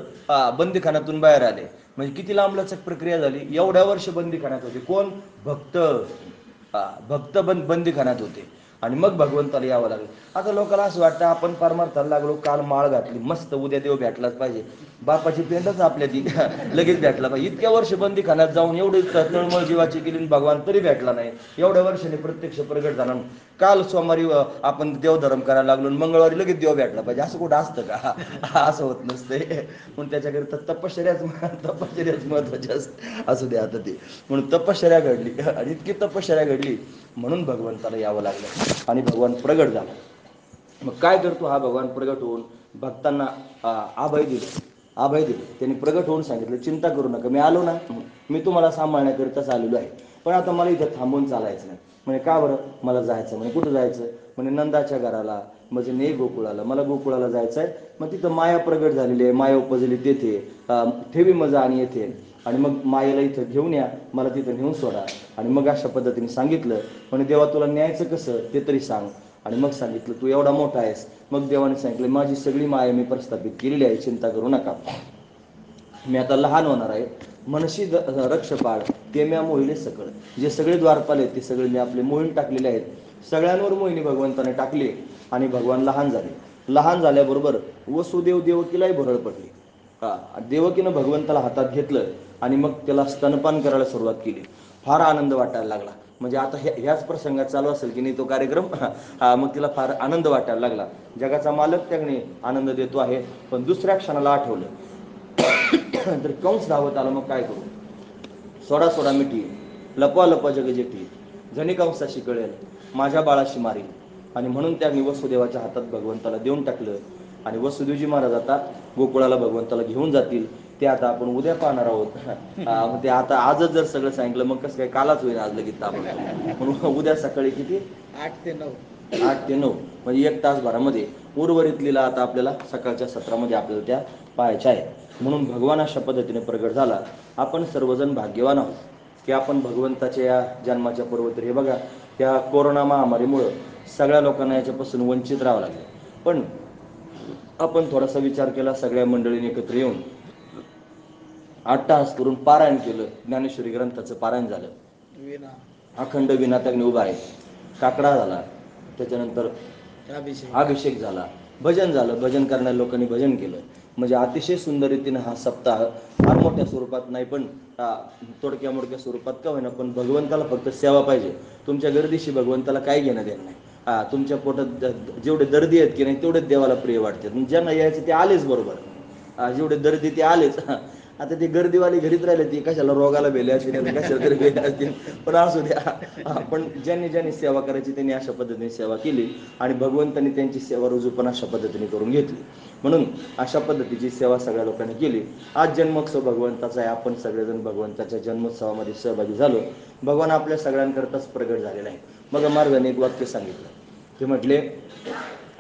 बंदीखान्यातून बाहेर आले. म्हणजे किती लांबलचक प्रक्रिया झाली. एवढ्या वर्ष बंदीखान्यात होते. कोण? भक्त. भक्त बंदीखान्यात होते. आणि मग भगवंताला यावं लागलं. आता लोकांना असं वाटतं आपण परमार्थाला लागलो, काल माळ घातली, मस्त उद्या देव भेटलाच पाहिजे, बापाची पेंडच आपल्या ती लगेच भेटला पाहिजे. इतक्या वर्ष बंदीखान्यात जाऊन एवढी तळमळ जीवाची केली, भगवान तरी भेटला नाही. एवढ्या वर्षाने प्रत्यक्ष प्रगट झाला. काल सोमवारी आपण देवधर्म करायला लागलो, मंगळवारी लगेच देव भेटला पाहिजे, असं कुठं असतं का? असं होत नसतंय. म्हणून त्याच्याकरिता तपश्चर्याच महत्वाची असते. असू दे आता ते. म्हणून तपश्चर्या घडली. आणि इतकी तपश्चर्या घडली म्हणून भगवंताला यावं लागलं. आणि भगवान प्रगट झाला. मग काय करतो हा भगवान? प्रगट होऊन भक्तांना अभय दिले. त्यांनी प्रगट होऊन सांगितलं, चिंता करू नका, मी आलो ना, मी तुम्हाला सांभाळण्याकरिताच आलेलो आहे. पण आता मला इथं थांबून चालायचं नाही. म्हणजे का बरं? मला जायचं. म्हणजे कुठं जायचं? म्हणजे नंदाच्या घराला, म्हणजे ने गोकुळाला. मला गोकुळाला जायचं आहे. मग तिथं माया प्रगट झालेली आहे, माया उपजली तेथे, ठेवी मजा आणि येथे. आणि मग मायेला इथं घेऊन या, मला तिथं नेऊन सोडा. आणि मग अशा पद्धतीने सांगितलं. म्हणजे देवा तुला न्यायचं कसं ते तरी सांग. आणि मग सांगितलं तू एवढा मोठा आहेस. मग देवाने सांगितलं माझी सगळी माया मी प्रस्थापित केलेली आहे, चिंता करू नका. मी आता लहान होणार आहे. मनशी रक्षपाळ ते म्या मोहिले सकळ. जे सगळे द्वारपाल आहेत ते सगळे मी आपले मोहीन टाकलेले आहेत. सगळ्यांवर मोहिनी भगवंताने टाकली. आणि भगवान लहान झाले. लहान झाल्याबरोबर वसुदेव देवकीलाही भरळ पडली. देवकीनं भगवंताला हातात घेतलं आणि मग त्याला स्तनपान करायला सुरुवात केली. फार आनंद वाटायला लागला. म्हणजे आता ह्याच प्रसंगात चालू असेल की नाही तो कार्यक्रम, मग तिला फार आनंद वाटायला लागला. जगाचा मालक त्याने आनंद देतो आहे. पण दुसऱ्या क्षणाला आठवलं तर कंस धावत आला. मग काय करू? सोडा सोडा मिठी, लपवा लपवा जग जेठी, जणी कंसाशी कळेल, माझ्या बाळाशी मारील. आणि म्हणून त्यांनी वसुदेवाच्या हातात भगवंताला देऊन टाकलं. आणि वसुदेवजी महाराज आता गोकुळाला भगवंताला घेऊन जातील. ते आता आपण उद्या पाहणार आहोत. ते आता आजच जर सगळं सांगितलं मग कसं काय, कालाच होईल आज लगेच आपण. म्हणून उद्या सकाळी किती? 8 ते 9. 8 ते 9 म्हणजे 1 तासभरामध्ये उर्वरित लीला आता आपल्याला सकाळच्या सत्रामध्ये आपल्याला त्या पाहायच्या आहेत. म्हणून भगवान अशा पद्धतीने प्रगट झाला. आपण सर्वजण भाग्यवान आहोत की आपण भगवंताच्या या जन्माच्या पर्वत. हे बघा, त्या कोरोना महामारीमुळं सगळ्या लोकांना याच्यापासून वंचित राहावं लागलं. पण आपण थोडासा विचार केला, सगळ्या मंडळीने एकत्र येऊन अट्टहास करून पारायण केलं. ज्ञानेश्वरी ग्रंथाचं पारायण झालं. विना अखंड विना त्याने उभा आहे. काकडा झाला. त्याच्यानंतर अभिषेक झाला. भजन झालं. भजन करणाऱ्या लोकांनी भजन केलं. म्हणजे अतिशय सुंदर रीतीनं हा सप्ताह फार मोठ्या स्वरूपात नाही, पण तोडक्या मोडक्या स्वरूपात का होईना, पण भगवंताला फक्त सेवा पाहिजे. तुमच्या गर्दीशी भगवंताला काही घेणं देणं नाही. तुमच्या पोटात जेवढे दर्दी आहेत की नाही तेवढेच देवाला प्रिय वाटतात. ज्यांना यायचे ते आलेच बरोबर. जेवढे दर्दी ते आलेच. आता ती गर्दीवाली घरीच राहिले, ती कशाला रोगाला भेले असतील, कशाला तरी भेले असतील, पण असू द्या. पण ज्यांनी सेवा करायची त्यांनी अशा पद्धतीने सेवा केली. आणि भगवंतांनी त्यांची सेवा रुजू पण अशा पद्धतीने करून घेतली. म्हणून अशा पद्धतीची सेवा सगळ्या लोकांनी केली. आज जन्मोत्सव भगवंताचा आहे. आपण सगळेजण भगवंताच्या जन्मोत्सवामध्ये सहभागी झालो. भगवान आपल्या सगळ्यांकरताच प्रगट झालेला आहे. मग महाराजांनी एक वाक्य सांगितलं. ते म्हटले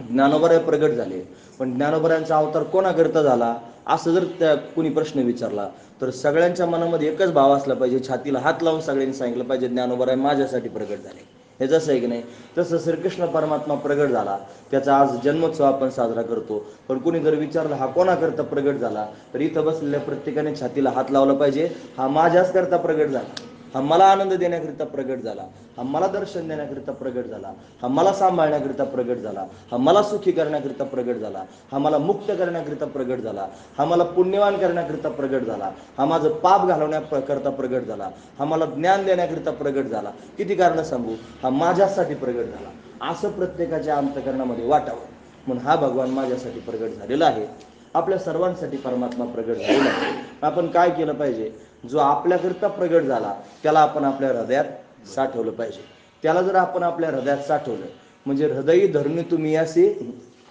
ज्ञानोबा प्रगट झाले, पण ज्ञानोबरांचा अवतार कोणाकरता झाला? असं जर त्या कोणी प्रश्न विचारला तर सगळ्यांच्या मनामध्ये एकच भाव असला पाहिजे, छातीला हात लावून सगळ्यांनी सांगितलं पाहिजे ज्ञानोबा माझ्यासाठी प्रगट झाले. हे जसं आहे की नाही, तसं श्रीकृष्ण परमात्मा प्रगट झाला, त्याचा आज जन्मोत्सव आपण साजरा करतो. पण कोणी जर विचारलं हा कोणाकरता प्रगट झाला, तर इथं बसलेल्या प्रत्येकाने छातीला हात लावला पाहिजे, हा माझ्याच करता प्रगट झाला, हा मला आनंद देण्याकरिता प्रगट झाला, हा मला दर्शन देण्याकरिता प्रगट झाला, हा मला सांभाळण्याकरिता प्रगट झाला, हा मला सुखी करण्याकरिता प्रगट झाला, हा मला मुक्त करण्याकरिता प्रगट झाला, हा मला पुण्यवान करण्याकरिता प्रगट झाला, हा माझं पाप घालवण्याकरता प्रगट झाला, हा मला ज्ञान देण्याकरिता प्रगट झाला. किती कारणं सांगू, हा माझ्यासाठी प्रगट झाला, असं प्रत्येकाच्या अंतःकरणामध्ये वाटावं. म्हणून हा भगवान माझ्यासाठी प्रगट झालेला आहे, आपल्या सर्वांसाठी परमात्मा प्रगट झालेला आहे. आपण काय केलं पाहिजे, जो आपल्याकरिता प्रगट झाला त्याला आपण आपल्या हृदयात साठवलं पाहिजे. त्याला जर आपण आपल्या हृदयात साठवलं म्हणजे हृदयी धरणी तुम्ही असे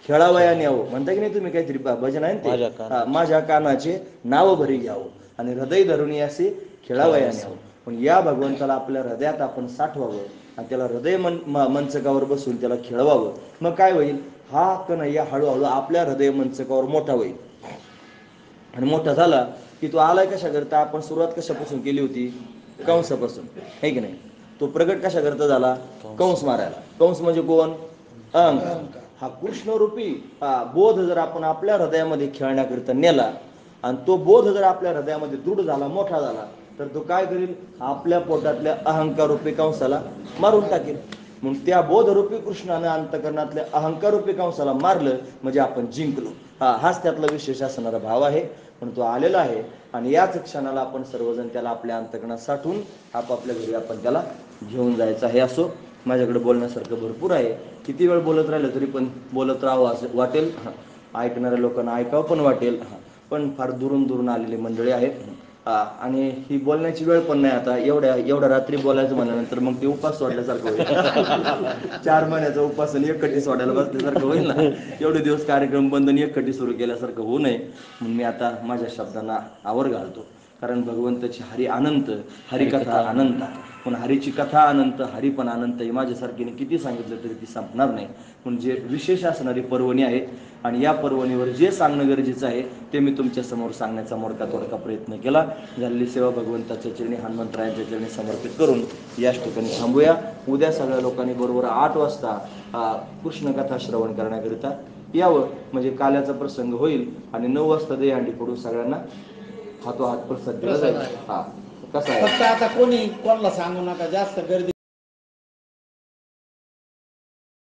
खेळावया न्यावं, म्हणता की नाही तुम्ही काहीतरी भजन आहे ना ते, माझ्या कानाचे नाव भरी घ्यावं आणि हृदय धरुणी असे खेळावया न्यावं. पण या भगवंताला आपल्या हृदयात आपण साठवावं आणि त्याला हृदय मंचकावर बसून त्याला खेळवावं. मग काय होईल, हा कन्हैया हळूहळू आपल्या हृदय मंचकावर मोठा होईल. आणि मोठा झाला की तो आलाय कशा करता, आपण सुरुवात कशापासून केली होती, कंसापासून, है की नाही. तो प्रगट कशा करता झाला, कंस मारायला. कंस म्हणजे कोण, अहंकार. हा कृष्णरूपी हा बोध जर आपण आपल्या हृदयामध्ये खेळण्याकरिता नेला आणि तो बोध जर आपल्या हृदयामध्ये दृढ झाला, मोठा झाला, तर तो काय करेल, आपल्या पोटातल्या अहंकार रूपी कंसाला मारून टाकेल. म्हणून त्या बोधरूपी कृष्णानं अंतकरणातल्या अहंकार रूपी कंसाला मारलं म्हणजे आपण जिंकलो. हाच त्यातला विशेष असणारा भाव आहे. पण तो आलेला आहे आणि याच क्षणाला आपण सर्वजण त्याला आपल्या अंतकरणात साठवून आपापल्या घरी आपण त्याला घेऊन जायचं आहे. असो, माझ्याकडे बोलण्यासारखं भरपूर आहे, किती वेळ बोलत राहिलं तरी पण बोलत राहावं असं वाटेल, ऐकणाऱ्या लोकांना ऐकावं पण वाटेल. पण फार दुरून दुरून आलेली मंडळी आहेत आणि ही बोलण्याची वेळ पण नाही. आता एवढ्या रात्री बोलायचं म्हणल्यानंतर मग ते उपास सोडल्यासारखं होईल. 4 महिन्याचा उपास आणि एकखट्टी सोडायला बसल्यासारखं होईल ना. एवढे दिवस कार्यक्रम बंद आणि एकखट्टी सुरू केल्यासारखं होऊ नये म्हणून मी आता माझ्या शब्दांना आवर घालतो. कारण भगवंताची हरी अनंत, हरिकथा अनंत, पण हरीची कथा अनंत, हरी पण अनंत. हे माझ्यासारखीने किती सांगितलं तरी ती संपणार नाही. म्हणजे विशेष असणारी पर्वणी आहे आणि या पर्वणीवर जे सांगणं गरजेचं आहे ते मी तुमच्या समोर सांगण्याचा मोडका तोडका प्रयत्न केला. झालेली सेवा भगवंताच्या चरणी, हनुमंतरायांच्या चरणी समर्पित करून याच ठिकाणी थांबूया. उद्या सगळ्या लोकांनी बरोबर 8 वाजता कृष्णकथा श्रवण करण्याकरिता यावं, म्हणजे काल्याचा प्रसंग होईल आणि 9 वाजता दहीहंडी पडून सगळ्यांना हातोहात प्रसाद दिला जाईल. कसा आहे, फक्त आता कोणाला सांगू नका, जास्त गर्दी